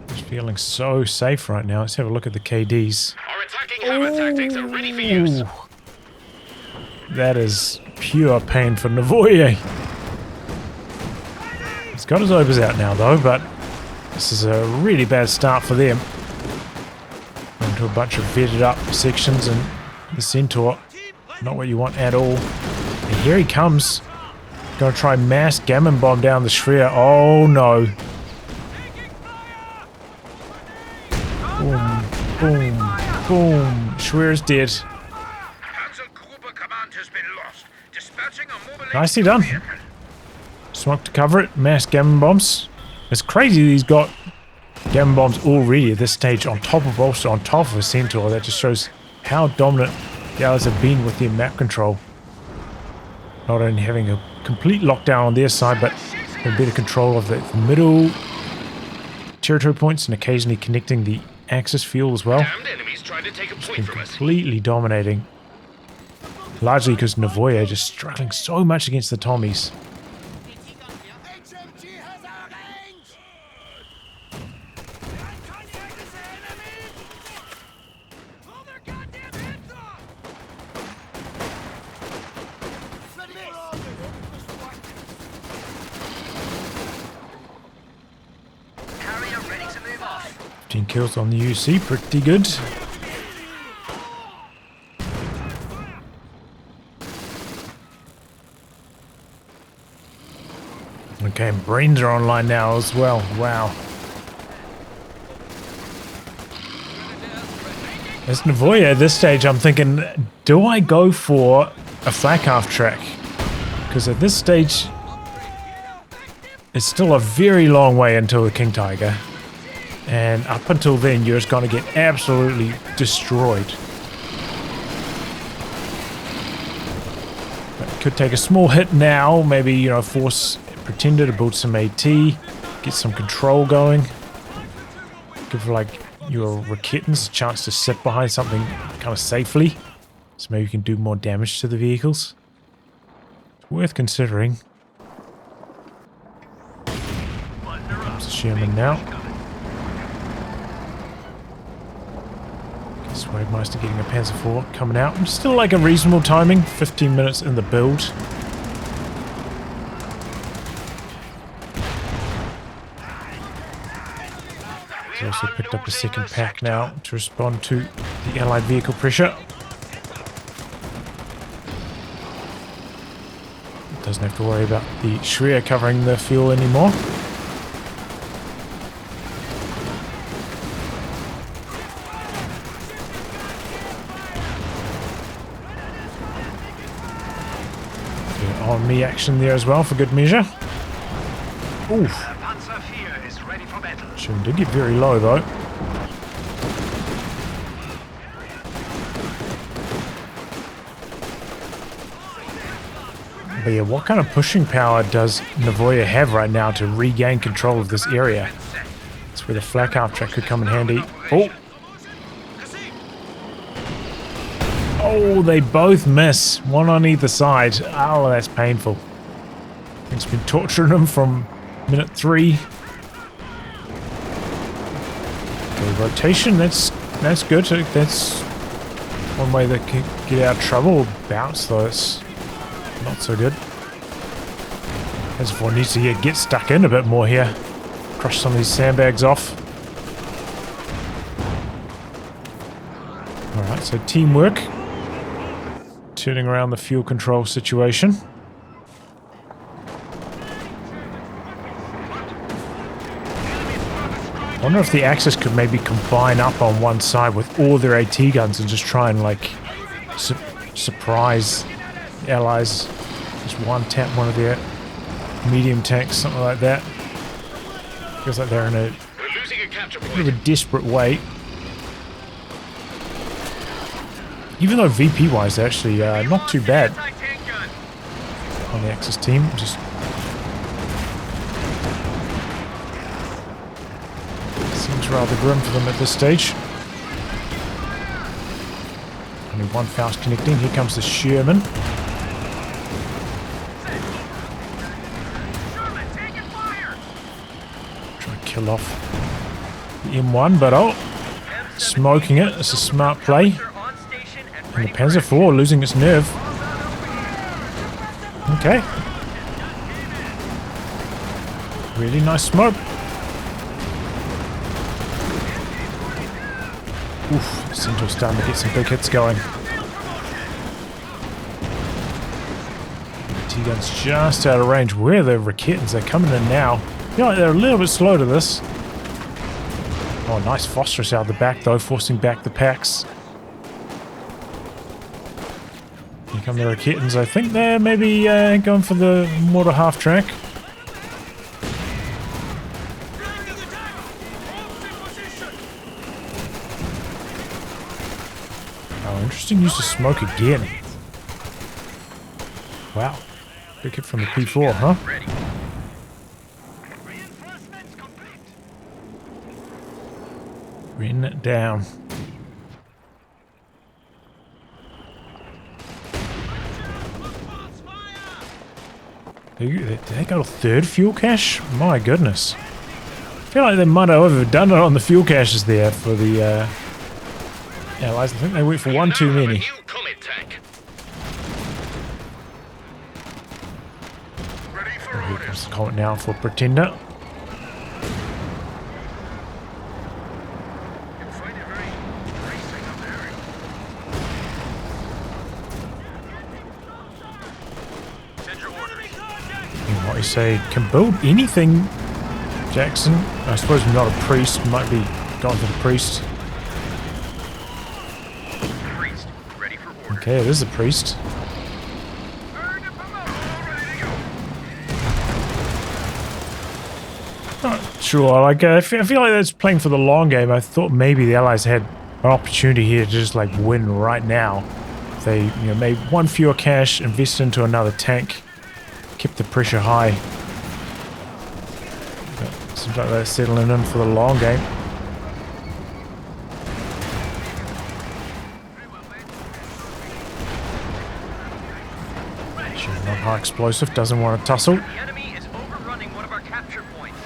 Just feeling so safe right now. Let's have a look at the KDs. Our attacking hammer tactics are ready for use. That is pure pain for Novoye. He's got his overs out now though, but this is a really bad start for them. Into a bunch of vetted up sections and the Centaur, not what you want at all. And here he comes. Gonna try mass gammon bomb down the Schwer. Oh no. Boom, boom, boom. Schwer's dead. Nicely done. Smoke to cover it. Mass gammon bombs. It's crazy that he's got gammon bombs already at this stage on top of bolster, on top of a Centaur. That just shows how dominant the Allies have been with their map control. Not only having a complete lockdown on their side, but a bit of control of the middle territory points and occasionally connecting the Axis fuel as well. It's been completely dominating. Largely because Novoye just struggling so much against the Tommies. Kills on the UC, pretty good. Okay, and brains are online now as well. Wow. As Novoye at this stage, I'm thinking, do I go for a flak half track? Because at this stage, it's still a very long way until the King Tiger. And up until then, you're just going to get absolutely destroyed. But it could take a small hit now. Maybe, you know, force Pretender to build some AT. Get some control going. Give, like, your Raketans a chance to sit behind something kind of safely. So maybe you can do more damage to the vehicles. It's worth considering. There's a Sherman now. Swagmeister getting a Panzer IV coming out. Still like a reasonable timing. 15 minutes in the build. He's also picked up a second pack now to respond to the allied vehicle pressure. Doesn't have to worry about the Shreya covering the fuel anymore. On me action there as well for good measure. Oof. Panzer IV is ready for battle. Sherman did get very low though. But yeah, what kind of pushing power does Novoye have right now to regain control of this area? That's where the flak half track could come in handy. Oh! Oh, they both miss. One on either side. Oh, that's painful. It's been torturing them from minute 3. Okay, rotation, that's good. That's one way they can get out of trouble. Bounce, though, it's not so good. As4 needs to get stuck in a bit more here. Crush some of these sandbags off. Alright, so teamwork. Turning around the fuel control situation. I wonder if the Axis could maybe combine up on one side with all their AT guns and just try and like surprise the Allies. Just one tap one of their medium tanks, something like that. Feels like they're in a bit of a desperate way. Even though VP-wise, they're actually not too bad on the Axis team. Just seems rather grim for them at this stage. Only one Faust connecting. Here comes the Sherman. Try to kill off the M1, but oh, smoking it. It's a smart play. And the Panzer IV losing its nerve. Okay. Really nice smoke. Oof, Central's starting to get some big hits going. T-gun's just out of range. Where are the Raketans? They're coming in now. You know, they're a little bit slow to this. Oh, nice phosphorus out the back though, forcing back the packs. Here come the Raketans. I think they're maybe going for the mortar half track. Oh, interesting use of smoke again. Wow. Big hit from the P4, huh? Written it down. Did they go to third fuel cache? My goodness. I feel like they might have overdone it on the fuel caches there for the Allies. I think they went for one too many. Here comes the Comet now for Pretender. What you say, can build anything, Jackson. I suppose not a priest, might be going for the priest. Okay, it is a priest. Not sure. Like, I feel like that's playing for the long game. I thought maybe the Allies had an opportunity here to just like win right now. If they, made one fewer cash, invest into another tank, kept the pressure high. But seems like they're settling in for the long game. Not high explosive, doesn't want to tussle. The enemy is overrunning one of our capture points.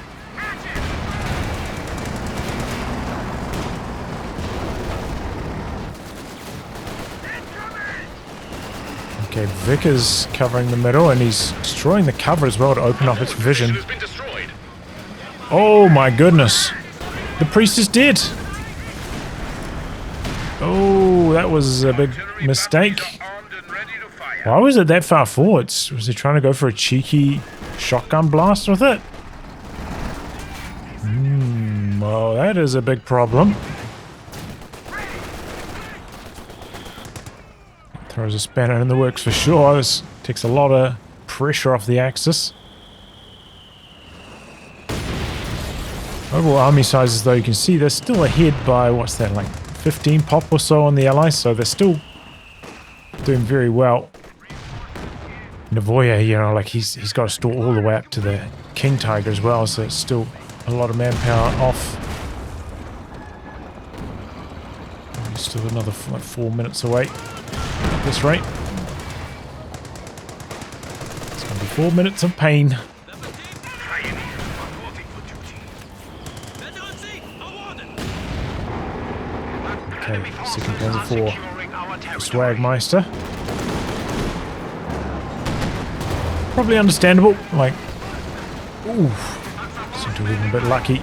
Okay, Vic is covering the middle and he's destroying the cover as well to open up its vision. Has been destroyed. Oh my goodness. The priest is dead. Oh, that was a big mistake. Armed and ready to fire. Why was it that far forwards? Was he trying to go for a cheeky shotgun blast with it? Well, that is a big problem. Throws a spanner in the works for sure. This takes a lot of pressure off the Axis. Overall army sizes, though, you can see they're still ahead by, what's that, like 15 pop or so on the Allies, so they're still doing very well. Novoye, like he's got to store all the way up to the King Tiger as well, so it's still a lot of manpower off. He's still another like 4 minutes away at this rate. It's going to be 4 minutes of pain. Okay, second panzer for Swagmeister. Probably understandable, like, ooh, seemed to have been a bit lucky.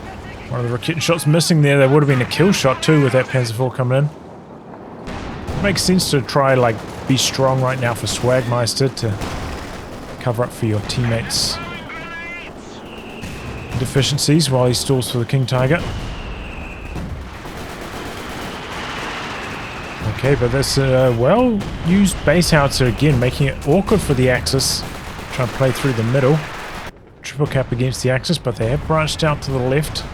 One of the rocket shots missing there, there would have been a kill shot too with that Panzer IV coming in. It makes sense to try, like, be strong right now for Swagmeister to cover up for your teammates' deficiencies while he stalls for the King Tiger. Okay, but that's a well-used base howitzer again, making it awkward for the Axis. Trying to play through the middle. Triple cap against the Axis, but they have branched out to the left.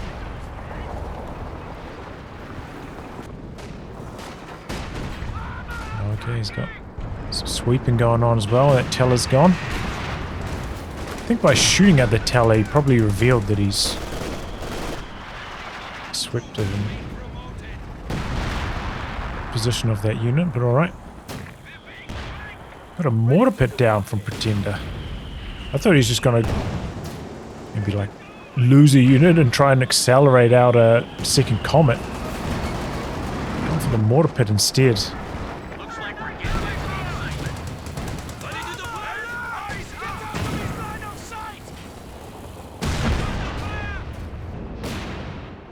Okay, he's got some sweeping going on as well. That teller's gone. I think by shooting at the teller, he probably revealed that he's swept it in position of that unit, but alright. Got a mortar pit down from Pretender. I thought he was just gonna maybe like lose a unit and try and accelerate out a second comet. Going for the mortar pit instead. Looks like we're getting back.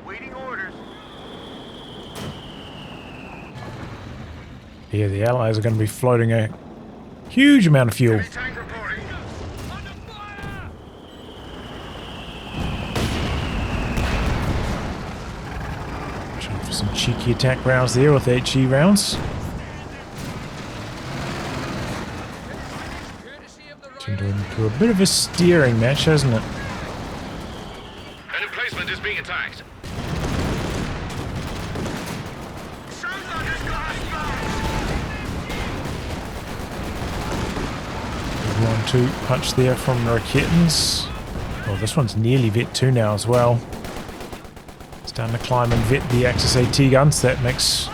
Waiting orders. Yeah, the Allies are going to be floating a huge amount of fuel. Tank reporting. Trying for some cheeky attack rounds there with HE rounds. Turned into a bit of a steering match, hasn't it? An emplacement is being attacked. 1-2 punch there from the Raketans. Well, this one's nearly vet 2 now as well. It's starting to climb and vet the Axis AT guns. That makes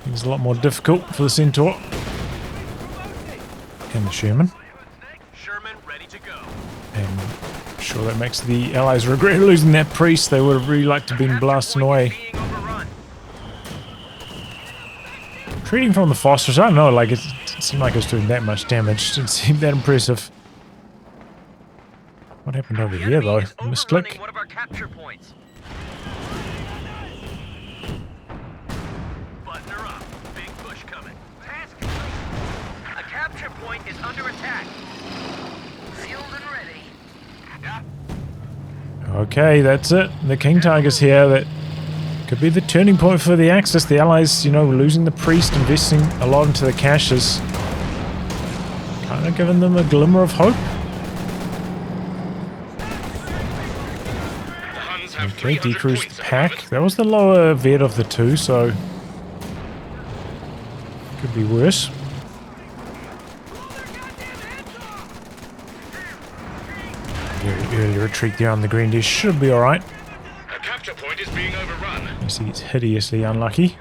things a lot more difficult for the Centaur. And the Sherman. Sherman ready to go. And I'm sure that makes the Allies regret losing that priest. They would have really liked to have been blasting away. Being overrun. Treating from the phosphorus, I don't know, like it seemed like it was doing that much damage. Didn't seem that impressive. What happened over here though? Misclick. One of our capture points. Button her up. Big push coming. Task complete. A capture point is under attack. Fueled and ready. Yeah. Okay, that's it. The King Tiger's here. That could be the turning point for the Axis. The Allies, losing the priest, investing a lot into the caches. Kind of giving them a glimmer of hope. Okay, decreased the pack. That was the lower vet of the two, so could be worse. Very early retreat there on the green dish should be alright. A capture point is being overrun. Unless he gets hideously unlucky.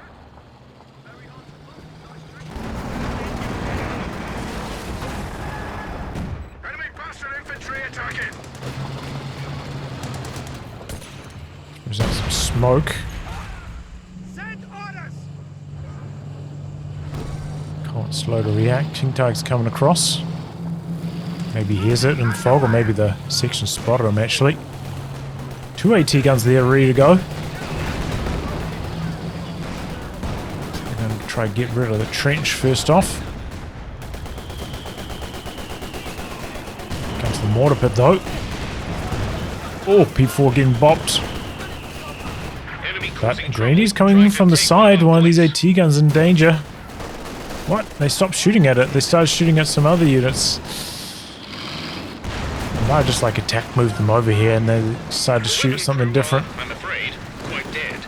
Enemy bastard infantry attacking. There's that some smoke. Send orders! Can't slow to react. King Tiger's coming across. Maybe he hears it in the fog, or maybe the section spotted him actually. 2 AT guns there ready to go. I'm going to try to get rid of the trench first off. Comes the mortar pit though. Oh, P4 getting bopped. But Grandy's coming in from the side. One of these AT guns in danger. What? They stopped shooting at it. They started shooting at some other units. I just like attack moved them over here and they decided to shoot something different. I'm afraid, quite dead.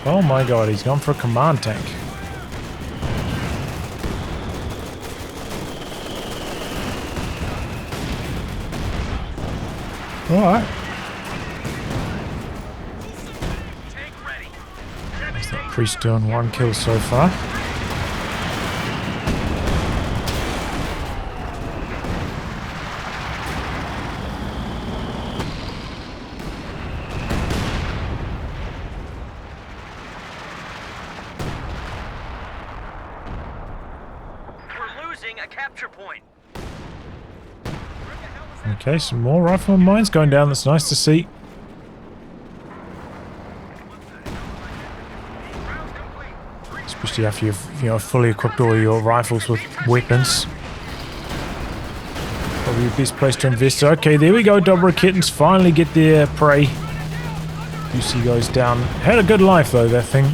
Oh my god, he's gone for a command tank. Alright. There's that priest doing 1 kill so far. We're losing a capture point. Okay, some more rifleman mines going down. That's nice to see. Especially after you've fully equipped all your rifles with weapons. Probably your best place to invest. Okay, there we go. Double Kittens finally get their prey. UC goes down. Had a good life though, that thing.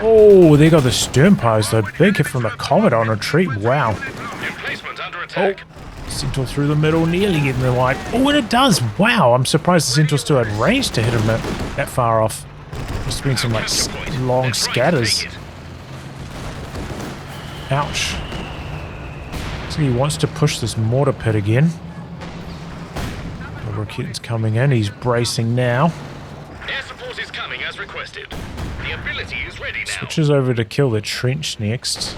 Oh, they got the stern pies though. Big hit from the Comet on retreat. Wow. Emplacement under attack. Centaur through the middle, nearly getting the white. Oh, and it does. Wow, I'm surprised the Centaur still had range to hit him that far off. Must have been some like long scatters. Ouch. So he wants to push this mortar pit again. The Rocket's coming in. He's bracing now. Air support is coming as requested. The ability is ready now. Switches over to kill the trench next.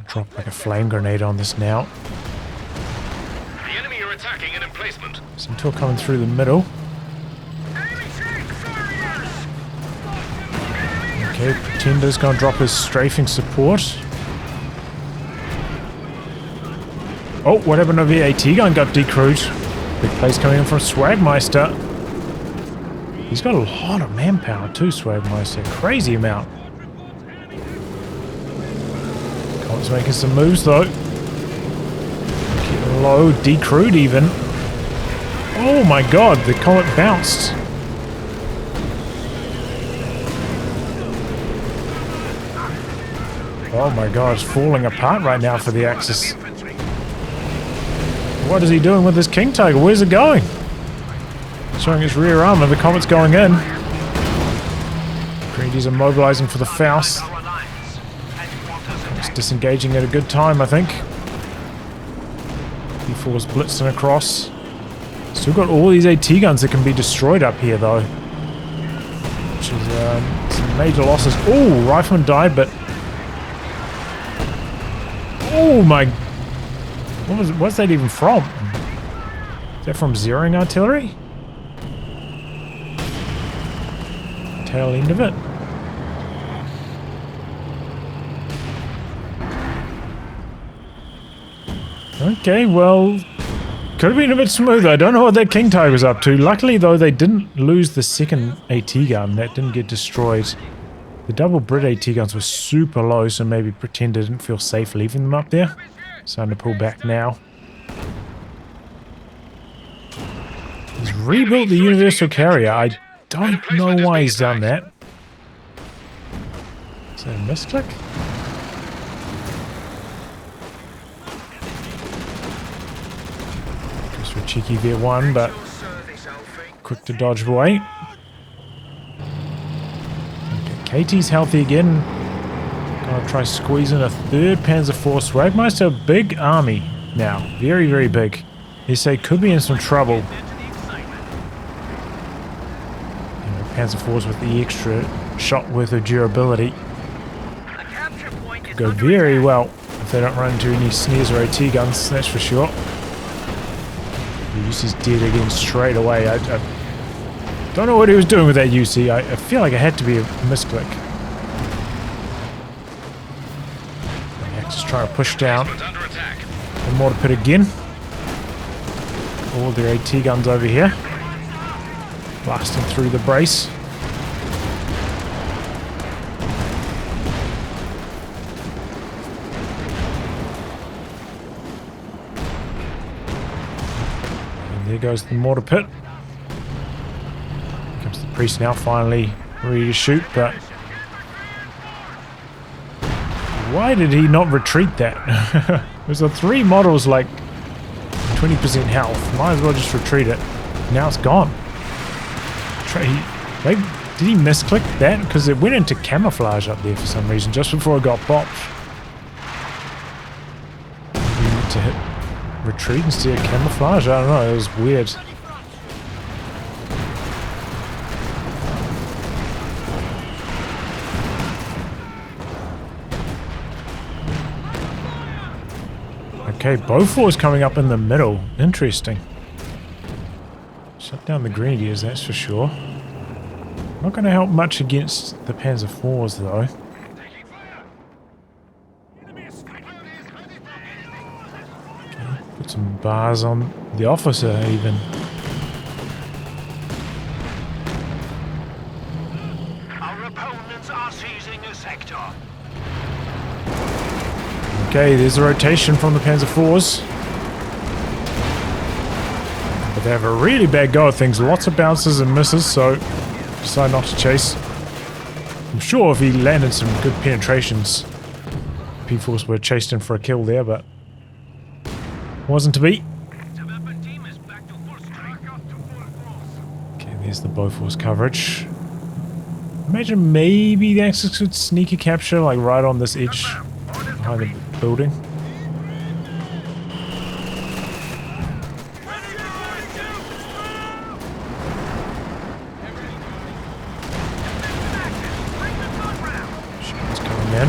Drop like a flame grenade on this now. The enemy are attacking an emplacement. Centaur coming through the middle. Okay, Pretender's gonna drop his strafing support. Oh, what happened over here? AT gun got decrewed. Big plays coming in from Swagmeister. He's got a lot of manpower too, Swagmeister. Crazy amount. Comet's making some moves though. Getting low, decrewed even. Oh my god, the Comet bounced. Oh my god, it's falling apart right now for the Axis. What is he doing with this King Tiger? Where's it going? Showing his rear arm and the Comet's going in. Greedies are mobilizing for the Faust. It's disengaging at a good time, I think. P4's blitzing across. Still got all these AT guns that can be destroyed up here, though. Which is some major losses. Oh, Rifleman died, but... Oh my... What's that even from? Is that from zeroing artillery? Tail end of it. Okay, well, could have been a bit smoother. I don't know what that King Tiger was up to. Luckily, though, they didn't lose the second AT gun. That didn't get destroyed. The double Brit AT guns were super low, so maybe Pretender didn't feel safe leaving them up there. Starting to pull back now. He's rebuilt the universal carrier. I don't know why he's done that. Is that a misclick? Goes for a cheeky V1, but quick to dodge away. Okay, KT's healthy again. Gonna try squeezing a third Panzer IV Swagmeister. Big army now. Very, very big. They say could be in some trouble. You know, Panzer IVs with the extra shot worth of durability. Could go very well if they don't run into any snares or AT guns, that's for sure. UC's dead again straight away. I don't know what he was doing with that UC. I feel like it had to be a misclick. Just trying to push down the mortar pit again. All their AT guns over here. Blasting through the brace. And there goes the mortar pit. Here comes the priest now, finally ready to shoot, but why did he not retreat that? There's a 3 models like 20% health. Might as well just retreat it. Now it's gone. Did he misclick that? Because it went into camouflage up there for some reason just before it got popped. He need to hit retreat instead of camouflage? I don't know. It was weird. Okay, both fours coming up in the middle. Interesting. Shut down the Grenadiers, that's for sure. Not going to help much against the Panzer IVs, though. Okay, put some bars on the officer, even. Our opponents are seizing a sector. Okay, there's a rotation from the Panzer IVs. But they have a really bad go at things. Lots of bounces and misses, so decide not to chase. I'm sure if he landed some good penetrations, P4s would have chased him for a kill there, but wasn't to be. Okay, there's the Bofors coverage. Imagine maybe the Axis could sneak a capture, like right on this edge behind the building. Shot's coming in.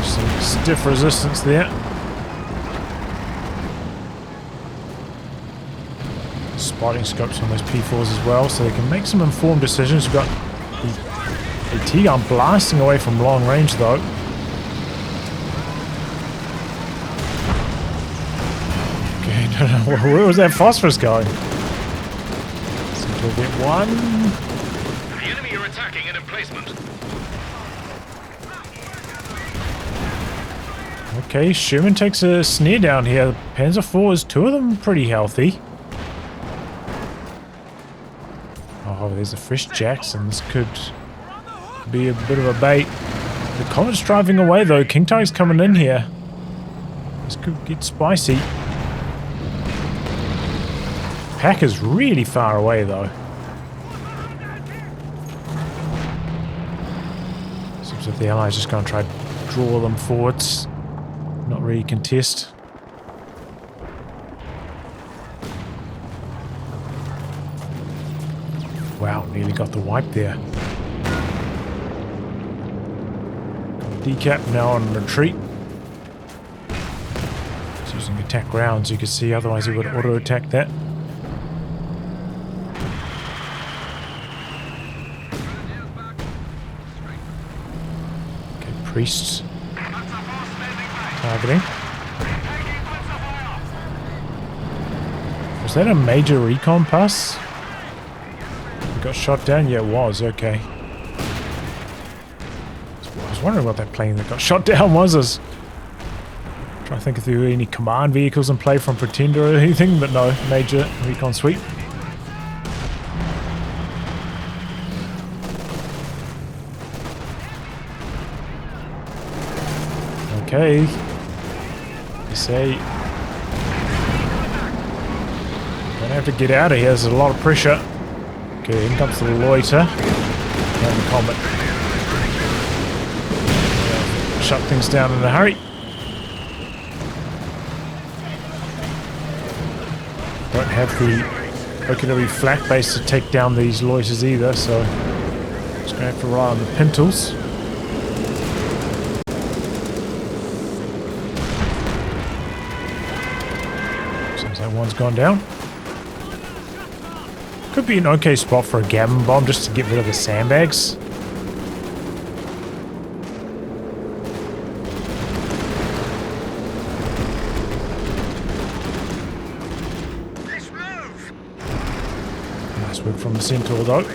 Some stiff resistance there. Spotting scopes on those P4s as well, so they can make some informed decisions. We've got the AT gun blasting away from long range though. Okay, I don't know, where was that phosphorus going? Seems to get one. The enemy are attacking an emplacement. Okay, Sherman takes a snare down here. Panzer IVs, 2 of them pretty healthy. Oh, there's a fresh Jackson. This could be a bit of a bait. The Comet's driving away though. King Tiger's coming in here. This could get spicy. Pack is really far away though. Seems like the Allies just going to try to draw them forwards. Not really contest. Wow, nearly got the wipe there. Decap now on retreat. He's using attack rounds, you can see, otherwise he would auto attack that. Okay, priests targeting. Was that a major recon pass? Got shot down? Yeah, it was. Okay. I was wondering what that plane that got shot down was. Trying to think if there were any command vehicles in play from Pretender or anything, but no, major recon sweep. Okay. You say don't have to get out of here, there's a lot of pressure. Okay, in comes the loiter and the combat. Shut things down in a hurry. Don't have the OKW flak base to take down these loiters either, so just gonna have to rely on the pintles. Seems like one's gone down. Could be an okay spot for a Gavin bomb just to get rid of the sandbags. Nice work from the Centaur though.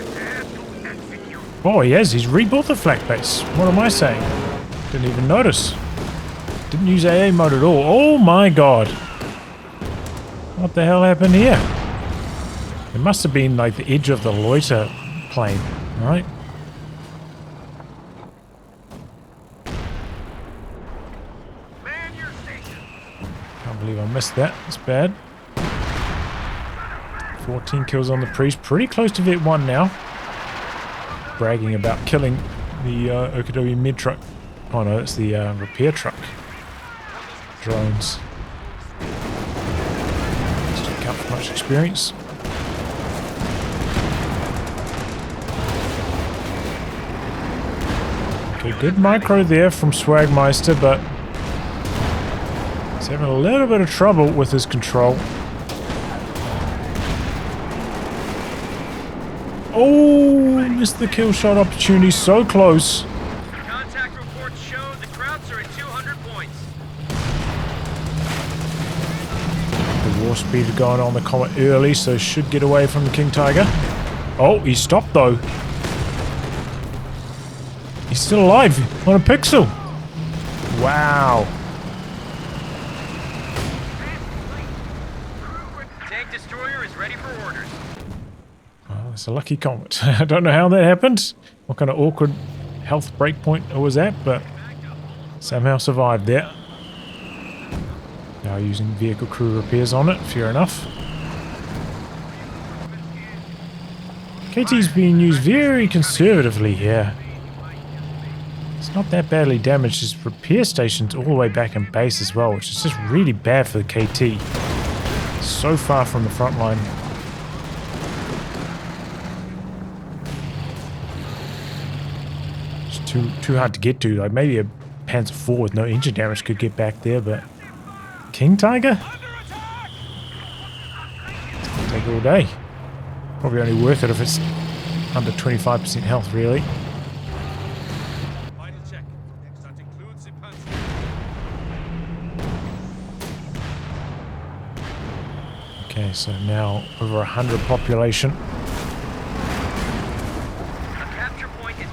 Oh, he has. He's rebuilt the flak base. What am I saying? Didn't even notice. Didn't use AA mode at all. Oh my god. What the hell happened here? It must have been like the edge of the loiter plane, right? Can't believe I missed that. It's bad. 14 kills on the priest. Pretty close to Vet 1 now. Bragging about killing the OKW mid truck. Oh no, it's the repair truck. Drones. Still count for much experience. Okay, good micro there from Swagmeister, but he's having a little bit of trouble with his control. Oh, missed the kill shot opportunity, so close. Contact reports show the Krauts are at 200 points. The war speed going on the Comet early, so should get away from the King Tiger. Oh, he stopped though. He's still alive on a pixel. Wow. Tank destroyer is ready for orders. Well, it's a lucky Comet. I don't know how that happened. What kind of awkward health breakpoint it was at, but somehow survived there. Now using vehicle crew repairs on it, fair enough. KT's being used very conservatively here. It's not that badly damaged. His repair station's all the way back in base as well, which is just really bad for the KT. So far from the front line. It's too hard to get to. Like maybe a Panzer IV with no engine damage could get back there, but King Tiger? It's gonna take all day. Probably only worth it if it's under 25% health, really. Okay, so now over 100 population.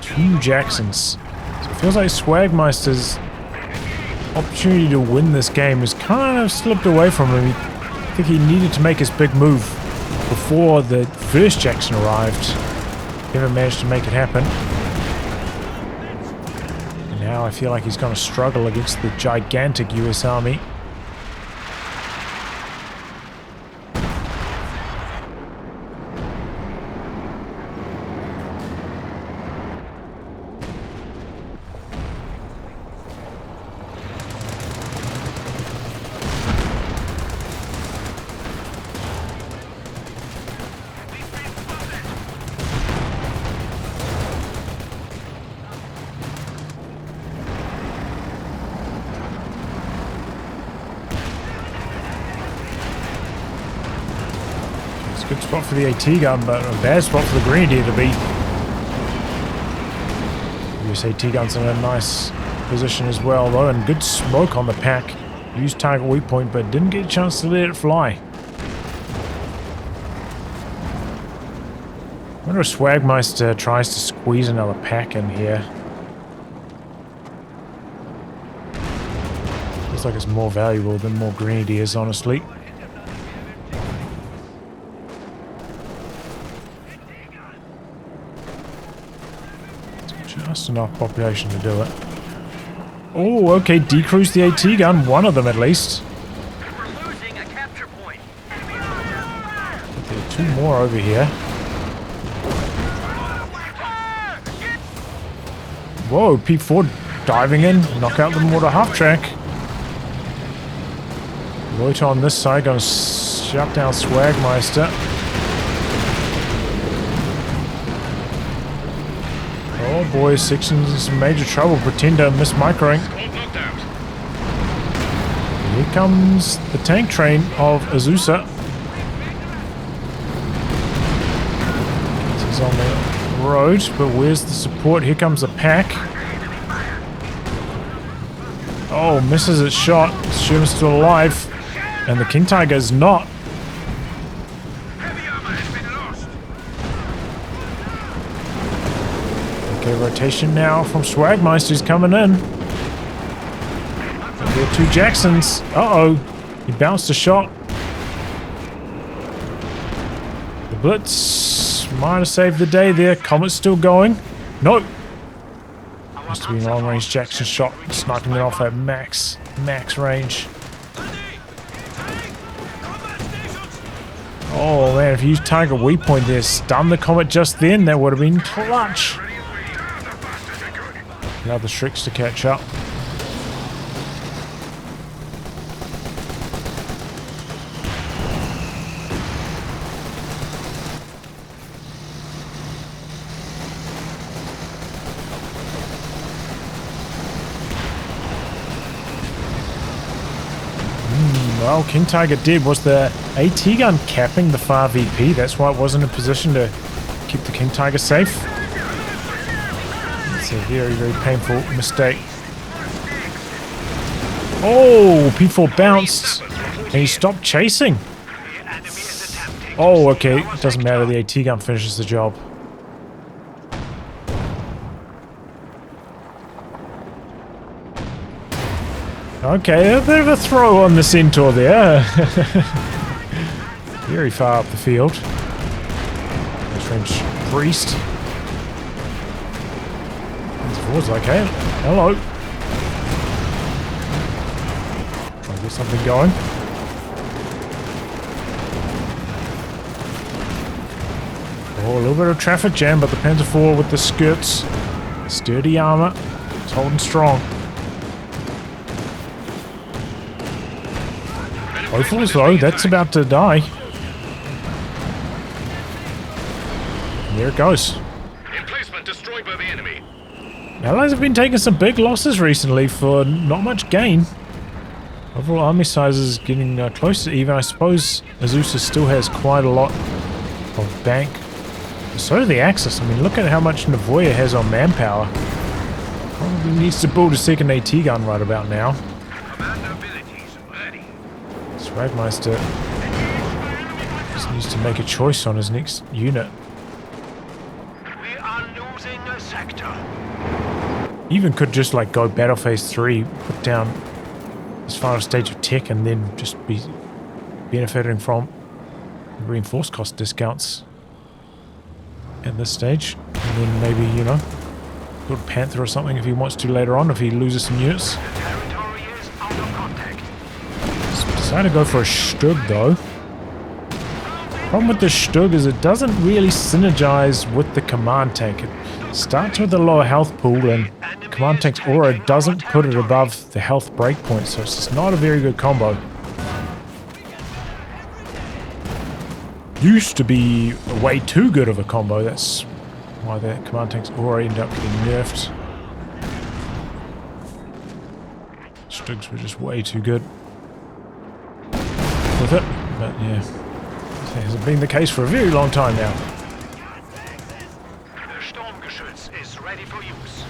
Two Jacksons. So it feels like Swagmeister's opportunity to win this game has kind of slipped away from him. I think he needed to make his big move before the first Jackson arrived. Never managed to make it happen. And now I feel like he's going to struggle against the gigantic US Army. Good spot for the AT gun, but a bad spot for the Grenadier to be. US AT gun's in a nice position as well, though, and good smoke on the pack. Used target weak point, but didn't get a chance to let it fly. I wonder if Swagmeister tries to squeeze another pack in here. Looks like it's more valuable than more grenadiers, honestly. Just enough population to do it. Oh, okay, decrease the AT gun, one of them at least. We're losing a capture point. There are 2 more over here. Whoa, P4 diving in, knock out the mortar half track. Loiter on this side, gonna shut down Swagmeister. Oh boy, Section's in some major trouble. Pretender mismicroing. Here comes the tank train of Azusa. He's on the road, but where's the support? Here comes the pack. Oh, misses its shot. Sherman's still alive. And the King Tiger's not. Okay, rotation now from Swagmeister's coming in. There are 2 Jacksons. Uh-oh. He bounced a shot. The Blitz might have saved the day there. Comet's still going. Nope. Must have been long-range Jackson shot, sniping it off at max range. Oh man, if you use Tiger weak point there, stun the Comet just then, that would have been clutch. Now the Shreks to catch up. Well, King Tiger did. Was the AT gun capping the far VP? That's why it wasn't in position to keep the King Tiger safe. It's a very, very painful mistake. Oh, P4 bounced. And he stopped chasing. Oh, okay. It doesn't matter. The AT gun finishes the job. Okay, a bit of a throw on the Centaur there. Very far up the field. The French priest. Towards okay. Hello. Trying to get something going. Oh, a little bit of traffic jam, but the Panzer IV with the skirts. Sturdy armor. It's holding strong. Rifles though, that's about to die. There it goes. Emplacement destroyed by the enemy. Allies have been taking some big losses recently for not much gain. Overall army size is getting close to even. I suppose Azusa still has quite a lot of bank. So do the Axis. I mean, look at how much Novoye has on manpower. Probably needs to build a second AT gun right about now. Swagmeister just needs to make a choice on his next unit. We are losing a sector. Even could just like go battle phase 3, put down this final stage of tech, and then just be benefiting from reinforced cost discounts at this stage. And then maybe, you know, build a Panther or something if he wants to later on, if he loses some units. Territory is out of contact. Decided to go for a Stug though. Problem with the Stug is it doesn't really synergize with the command tank. It starts with a lower health pool, and command tank's aura doesn't put it above the health breakpoint, so it's just not a very good combo. Used to be way too good of a combo. That's why the command tank's aura ended up getting nerfed. Stugs were just way too good with it, but yeah, it hasn't been the case for a very long time now. The Sturmgeschütz is ready for use.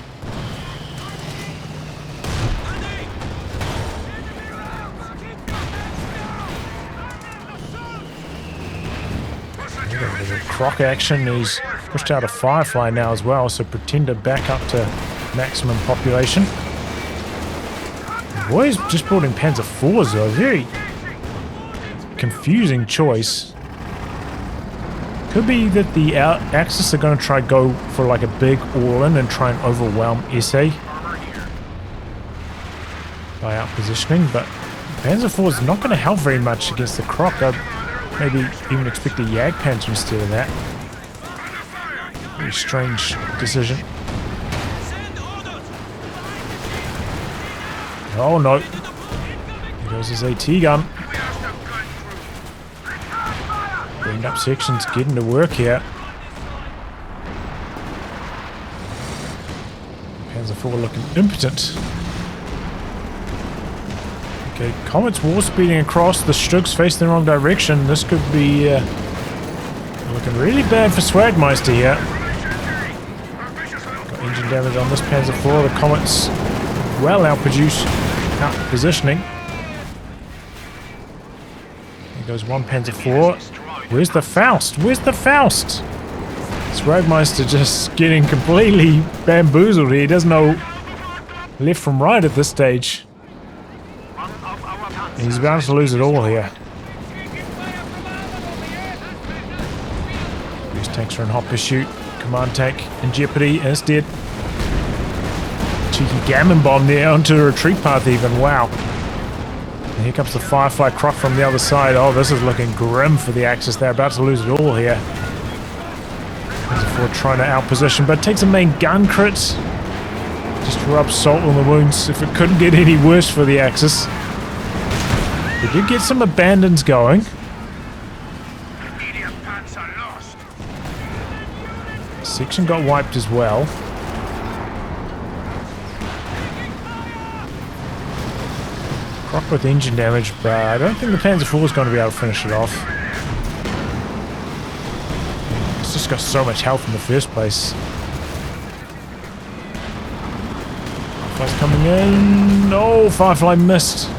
The Croc action is pushed out of Firefly now as well, so Pretender back up to maximum population. Novoye's just brought in Panzer IVs though. Very confusing choice. Could be that the Axis are going to try go for like a big all-in and try and overwhelm SA by out positioning, but Panzer IV is not going to help very much against the Croc. I'd maybe even expect a Jagdpanzer instead of that. Very strange decision. Oh no. There goes his AT gun. Bringing up sections, getting to work here. Panzer IV looking impotent. Okay, Comet's war speeding across. The Stugs face the wrong direction. This could be looking really bad for Swagmeister here. Got engine damage on this Panzer IV. The Comet's well out positioning. There goes one Panzer IV. Where's the Faust? Where's the Faust? Swagmeister just getting completely bamboozled here. He doesn't know left from right at this stage. He's about to lose it all here. These tanks are in hot pursuit. Command tank in jeopardy, and it's dead. Cheeky gammon bomb there onto the retreat path even. Wow. And here comes the Firefly Croc from the other side. Oh, this is looking grim for the Axis. They're about to lose it all here. Before trying to outposition, but takes a main gun crit. Just to rub salt on the wounds if it couldn't get any worse for the Axis. We did get some abandons going. Section got wiped as well. Croc with engine damage, but I don't think the Panzer IV is going to be able to finish it off. It's just got so much health in the first place. Firefly's coming in. No, Firefly missed.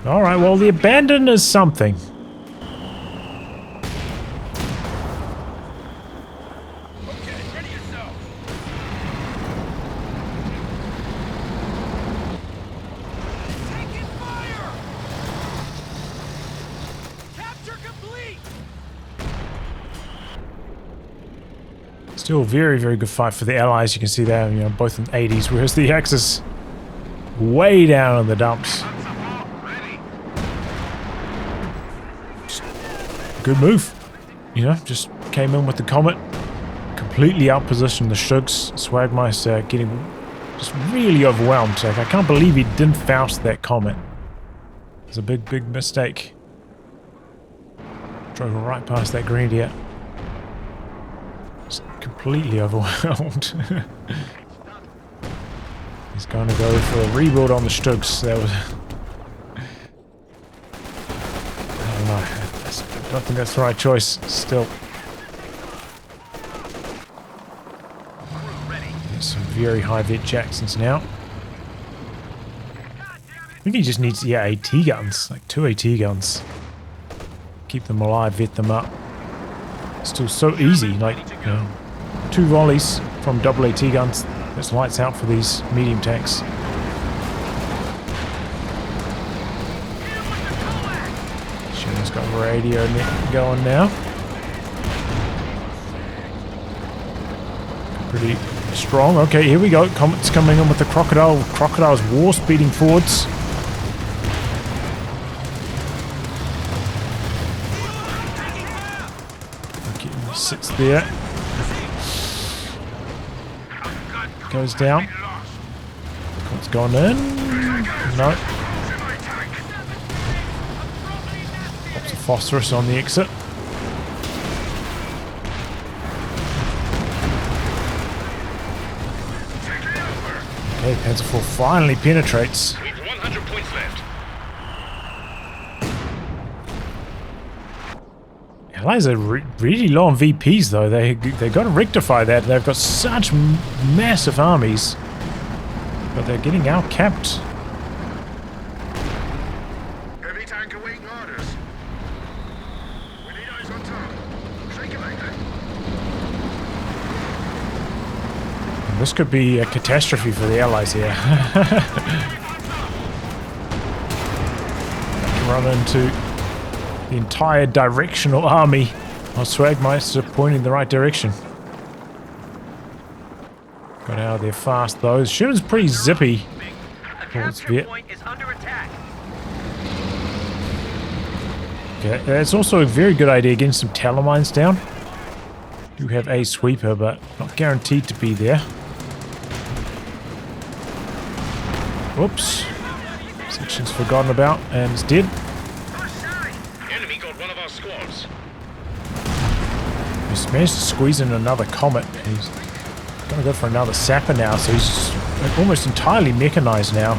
Alright, well, the abandon is something. Okay, ready yourself. Taking fire! Capture complete! Still a very, very good fight for the Allies. You can see there, you know, both in 80s, whereas the Axis way down in the dumps. Good move. You know, just came in with the Comet. Completely outpositioned the Stugs. Swagmeister getting just really overwhelmed. Like, I can't believe he didn't Faust that Comet. It's a big, big mistake. Drove right past that Grenadier. Just completely overwhelmed. He's going to go for a rebuild on the Stugs. That was... I don't know. I don't think that's the right choice, still. There's some very high vet Jacksons now. I think he just needs, yeah, AT guns. Like 2 AT guns. Keep them alive, vet them up. Still so easy, like, you know, 2 volleys from double AT guns. That's lights out for these medium tanks. Shannon's got radio net going now. Pretty strong. Okay, here we go. Comet's coming in with the Crocodile. Crocodile's war speeding forwards. Okay, he sits there. Goes down. Comet's gone in. No. Pops a phosphorus on the exit. Okay, Panzer IV finally penetrates. We've 100 points left. Allies are really low on VPs though. They got to rectify that. They've got such massive armies, but they're getting out-capped. Heavy tank awaiting orders. We need eyes on top. Shake it like that. This could be a catastrophe for the Allies here. Run into the entire directional army of Swagmeister pointing the right direction. Got out of there fast though. Sherman's pretty zippy. A capture point is under attack. Okay, it's also a very good idea getting some tallow mines down. Do have a sweeper, but not guaranteed to be there. Whoops. Section's forgotten about and it's dead. Enemy got one of our squads. He's managed to squeeze in another comet. He's gonna go for another sapper now, so he's almost entirely mechanized now.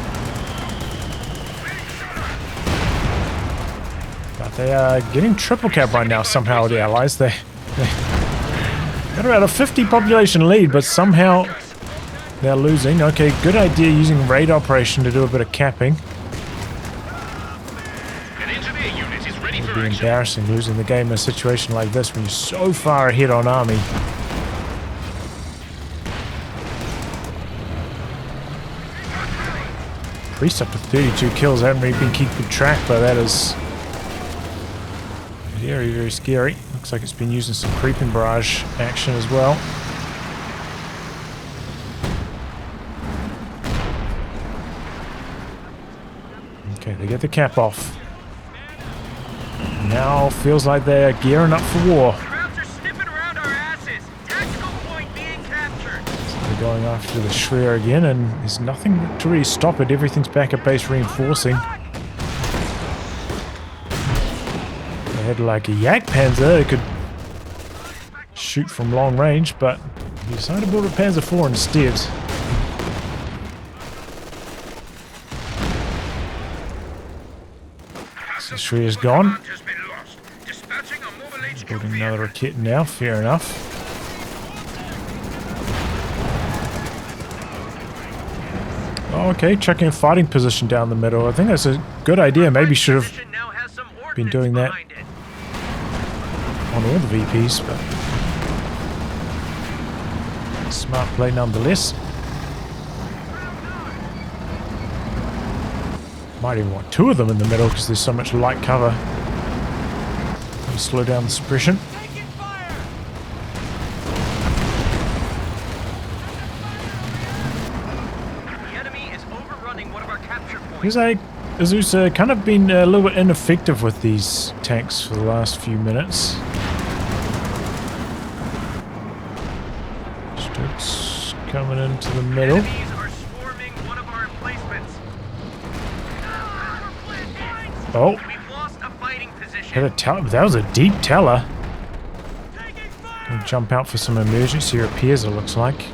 But they are getting triple cap right now somehow, the Allies. They got about a 50 population lead, but somehow they're losing. Okay, good idea using raid operation to do a bit of capping. An engineer unit is ready for It'd be action. embarrassing losing the game in a situation like this when you're so far ahead on army. Priest up to 32 kills. I haven't really been keeping track, but that is very, very scary. Looks like it's been using some creeping barrage action as well. Okay, they get the cap off. Now feels like they're gearing up for war. Crowds are sniffing around our asses. Tactical point being captured. They're going after the Schwer again, and there's nothing to really stop it. Everything's back at base reinforcing. They had like a Yak Panzer that could shoot from long range, but he decided to build a Panzer IV instead. So Schwer's gone. Has been lost. Dispatching a mobile HQ Building vehicle. another kit now, fair enough. Oh, okay, checking a fighting position down the middle. I think that's a good idea. Maybe should have Position now has some been ordnance doing that behind it. on all the VPs, but smart play nonetheless. Might even want two of them in the middle because there's so much light cover. Slow down the suppression. Taking fire! The enemy is overrunning one of our capture points. Here's like Azusa kind of been a little bit ineffective with these tanks for the last few minutes. Studs coming into the middle. Enemies are swarming one of our emplacements. Oh, We've lost a fighting position. hit a tower. That was a deep teller. Taking fire! Gonna jump out for some emergency repairs, it looks like.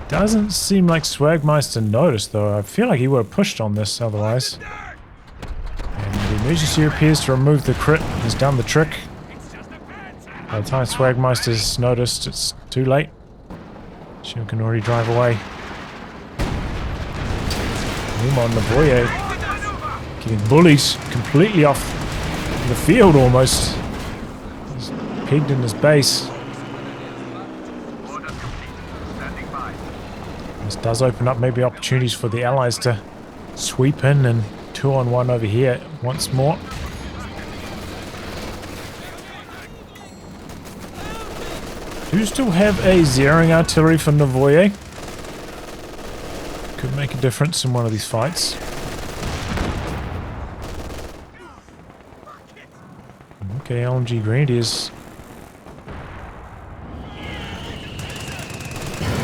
Doesn't seem like Swagmeister noticed, though. I feel like he would have pushed on this otherwise. And the emergency repairs to remove the crit has done the trick. By the time Swagmeister's noticed, it's too late. She can already drive away. Novoye getting bullied completely off the field almost. He's pegged in his base. This does open up maybe opportunities for the Allies to sweep in and 2-on-1 over here once more. Do you still have a zeroing artillery for Novoye? Could make a difference in one of these fights. Okay, LMG Grenadiers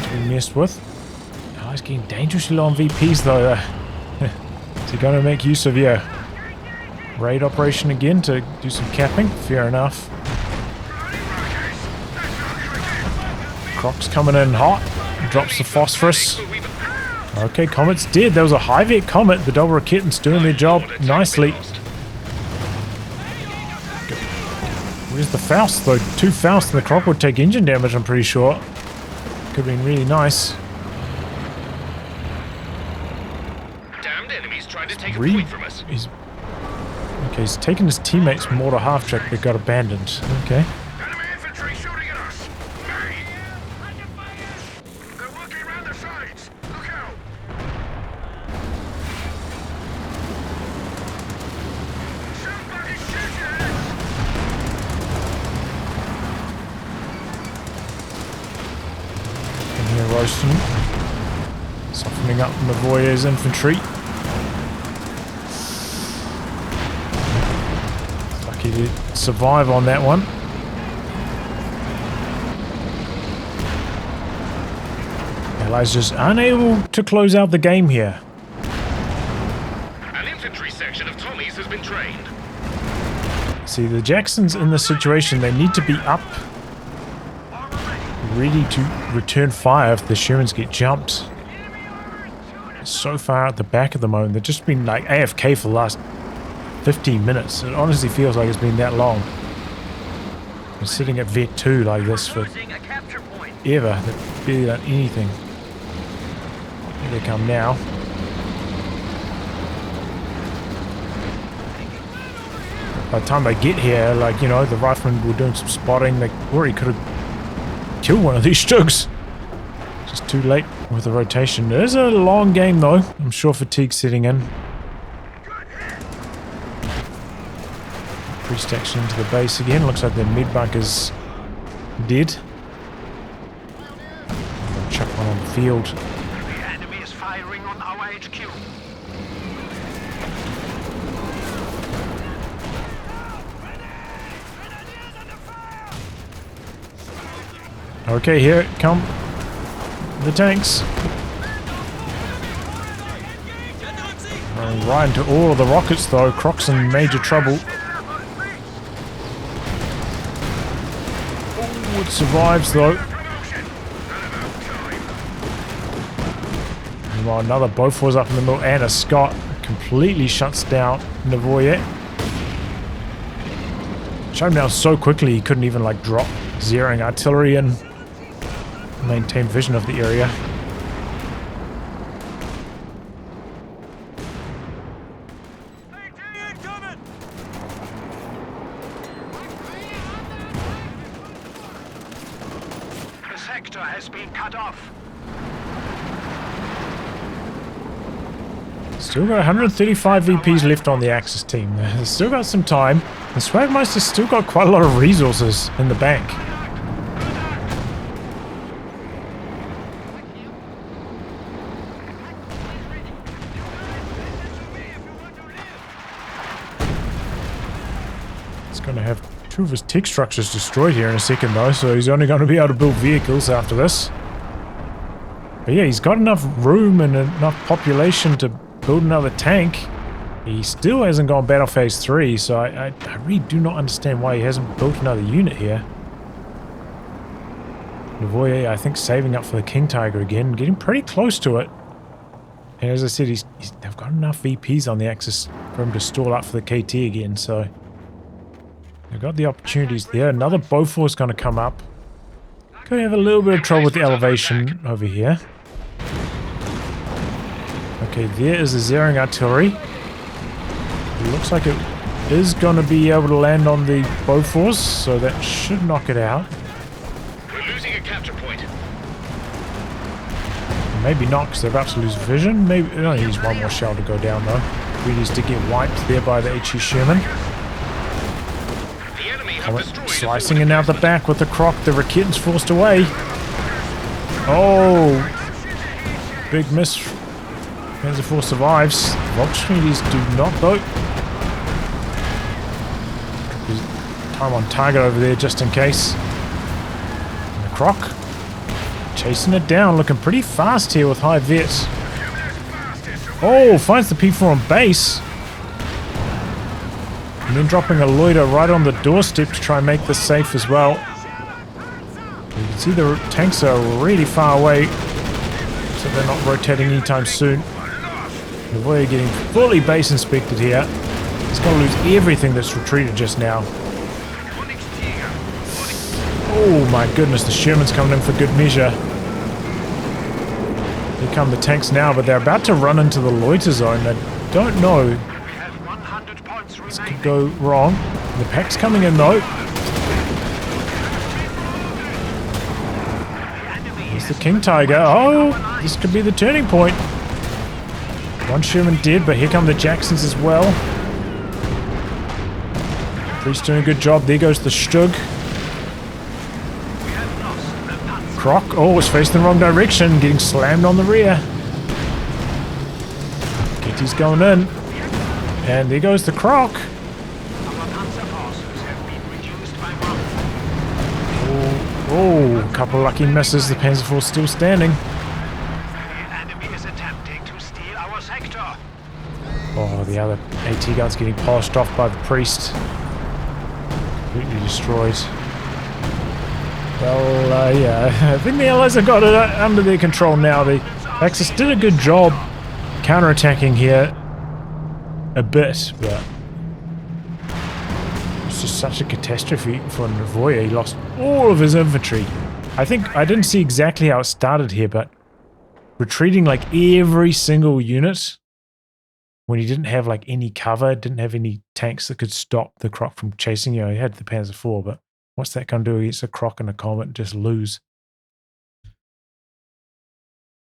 to be messed with. Oh, he's getting dangerously low on VPs though. Is he going to make use of your raid operation again to do some capping? Fair enough. Croc's coming in hot. Drops the phosphorus. Okay, Comet's dead. There was a high-vet Comet. The double Raketans doing their job nicely. Where's the Faust though? Two Faust and the Croc would take engine damage, I'm pretty sure. Could have been really nice. Damned enemies trying to take a Really? point from us. Okay, he's taking his teammates' mortar half-track that got abandoned. Okay. Enemy infantry shooting at us. posting. Softening up Novoye's infantry. Lucky to survive on that one. Allies just unable to close out the game here. An infantry section of Tommies has been trained. See, the Jacksons in this situation, they need to be up, ready to return fire if the Shermans get jumped. So far at the back at the moment, they've just been like AFK for the last 15 minutes. It honestly feels like it's been that long. We're sitting at Vet 2 like this for Losing a capture point. ever. They've barely done anything. Here they come now. By the time they get here, like, you know, the riflemen were doing some spotting. They already could have killed one of these Stugs. Just too late with the rotation. It is a long game though. I'm sure fatigue's setting in. Priest action into the base again. Looks like their mid bunker's dead. I'll chuck one on the field. The enemy is firing on our HQ. Okay, here come the tanks. Running right into all of the rockets though. Croc's in major trouble. Oh, it survives though. Meanwhile, another Bofors up in the middle and a Scott completely shuts down Novoye. Shot him down so quickly he couldn't even like drop zeroing artillery and maintain vision of the area. The sector has been cut off. Still got 135 VPs left on the Axis team. They've still got some time. And Swagmeister's still got quite a lot of resources in the bank. Going to have two of his tech structures destroyed here in a second though, so he's only going to be able to build vehicles after this. But yeah, he's got enough room and enough population to build another tank. He still hasn't gone battle phase 3, so I really do not understand why he hasn't built another unit here. Novoye, I think, saving up for the King Tiger again, getting pretty close to it. And as I said, they've got enough VPs on the Axis for him to stall up for the KT again, so they've got the opportunities there. Another Bofors going to come up. Going to have a little bit of trouble with the elevation over here. Okay, there is the zeroing artillery. It looks like it is going to be able to land on the Bofors, so that should knock it out. We're losing a capture point. Maybe not, because they're about to lose vision. Maybe it only needs one more shell to go down, though. Really needs to get wiped there by the HE Sherman. The enemy have destroyed Slicing in out the back with the Croc. The Raketten's forced away. Oh! Big miss. Panzer IV survives. Volkswagens do not, though. There's time on target over there just in case. And the Croc chasing it down, looking pretty fast here with high vets. Oh, finds the P4 on base. And then dropping a loiter right on the doorstep to try and make this safe as well. You can see the tanks are really far away, so they're not rotating anytime soon. Novoye getting fully base inspected here. He's going to lose everything that's retreated just now. Oh my goodness, the Sherman's coming in for good measure. Here come the tanks now, but they're about to run into the loiter zone. I don't know. This could go wrong. The pack's coming in though. Here's the King Tiger. Oh, this could be the turning point. One Sherman dead, but here come the Jacksons as well. Priest doing a good job. There goes the Stug. Croc, oh, it's facing the wrong direction, getting slammed on the rear. Kitty's going in. And there goes the Croc. Oh, a couple lucky misses. The Panzer IV still standing. The enemy is attempting to steal our sector. Oh, the other AT gun's getting polished off by the priest. Completely destroyed. Well, yeah, I think the Allies have got it under their control now. The Axis did a good job counterattacking here a bit, but it's just such a catastrophe for Novoye. He lost all of his infantry. I think I didn't see exactly how it started here, but retreating like every single unit when he didn't have like any cover, didn't have any tanks that could stop the Croc from chasing you. He had the Panzer IV, but what's that going to do against a Croc and a Comet? Just lose.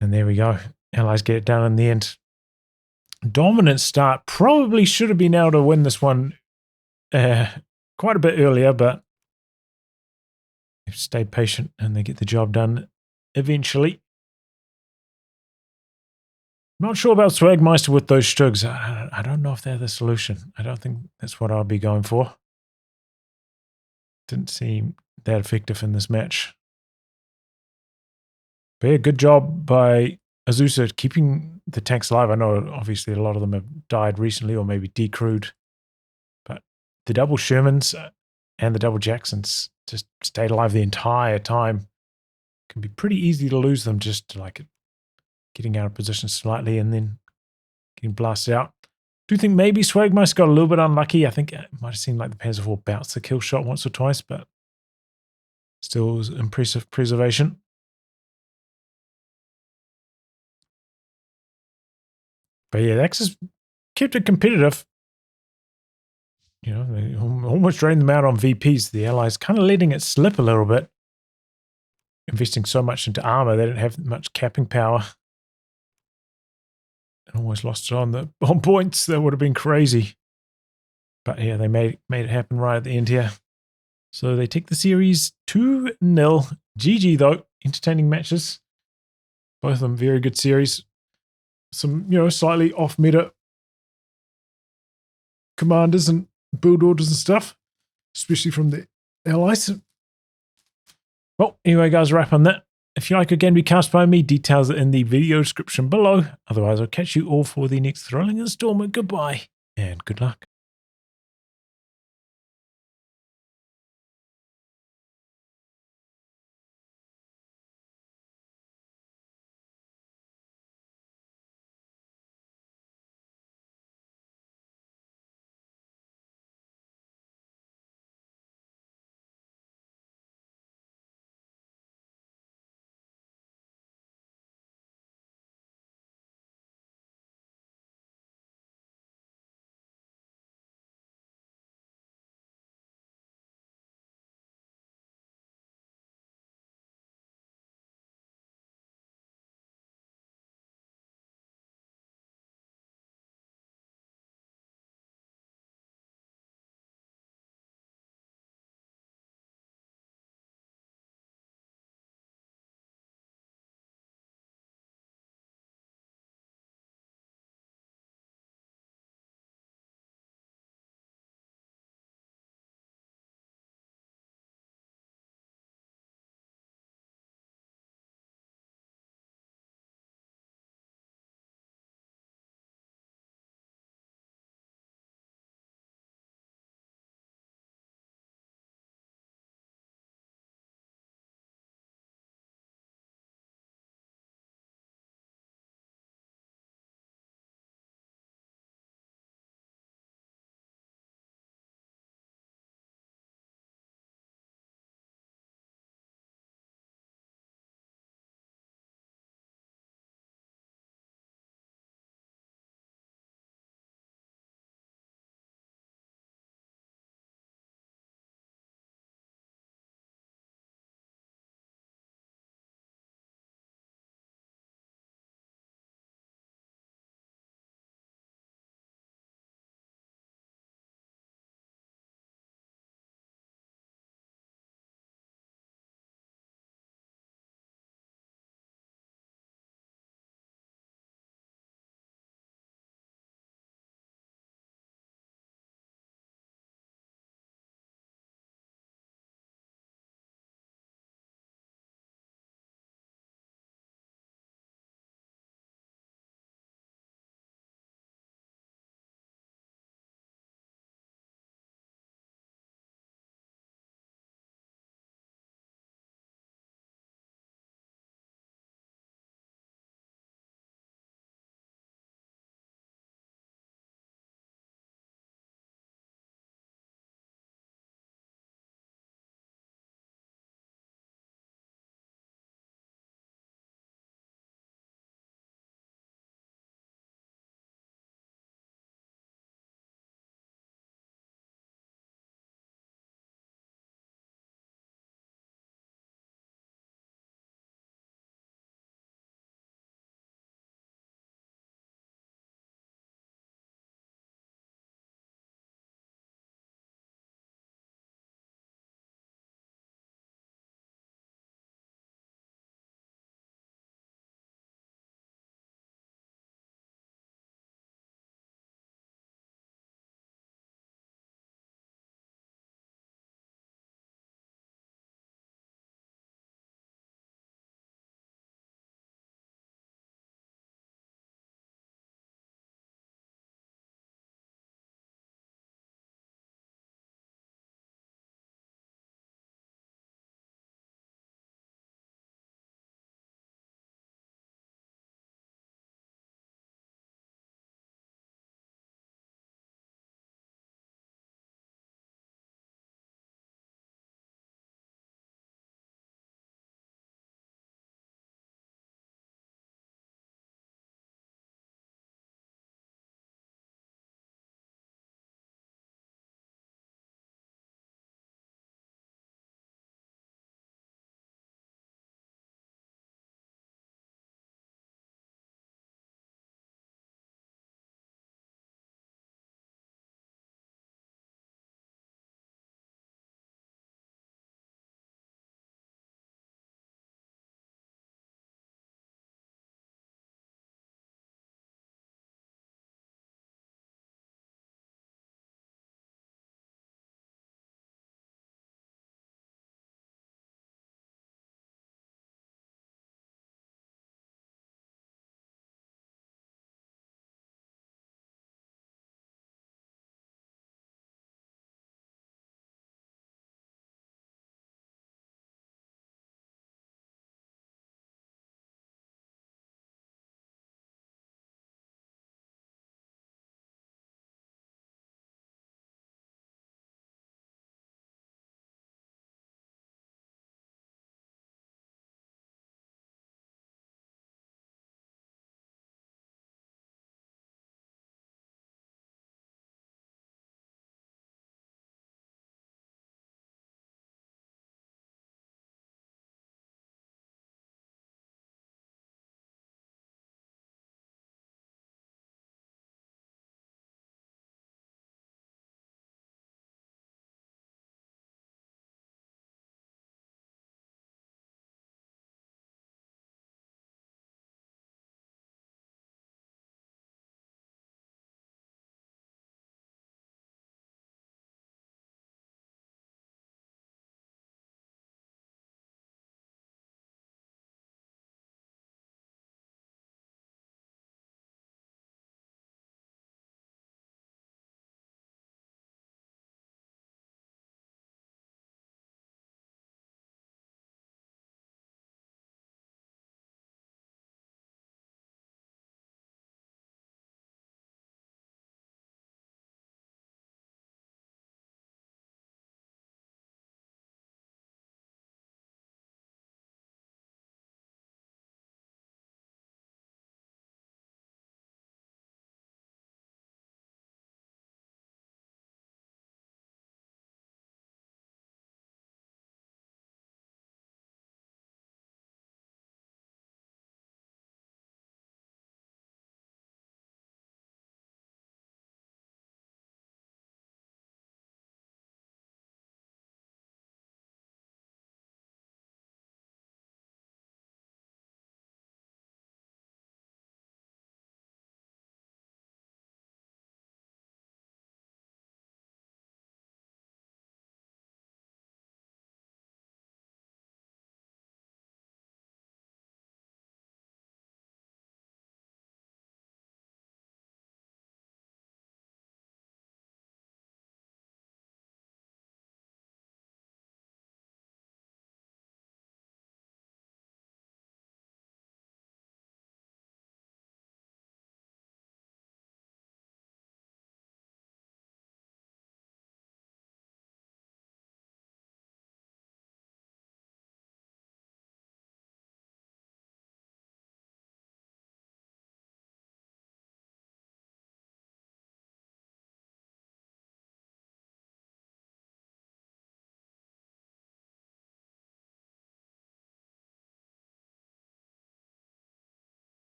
And there we go. Allies get it done in the end. Dominant start. Probably should have been able to win this one quite a bit earlier, but they've stayed patient and they get the job done eventually. Not sure about Swagmeister with those Stugs. I don't know if they're the solution. I don't think that's what I'll be going for. Didn't seem that effective in this match. But yeah, good job by Azusa keeping the tanks alive. I know obviously a lot of them have died recently or maybe decrewed. But the double Shermans and the double Jacksons just stayed alive the entire time. It can be pretty easy to lose them just like getting out of position slightly and then getting blasted out. Do you think maybe Swagmeister got a little bit unlucky? I think it might have seemed like the Panzer IV bounced the kill shot once or twice, but still was impressive preservation. But yeah, the Axis kept it competitive. You know, they almost drained them out on VPs. The Allies kind of letting it slip a little bit. Investing so much into armor, they didn't have much capping power. Almost lost it on points. That would have been crazy. But yeah, they made it happen right at the end here. So they take the series 2-0. GG though. Entertaining matches. Both of them very good series. Some, you know, slightly off-meta commanders and build orders and stuff. Especially from the Allies. Well, anyway guys, wrap on that. If you like a game to be cast by me, details are in the video description below. Otherwise, I'll catch you all for the next thrilling installment. Goodbye, and good luck.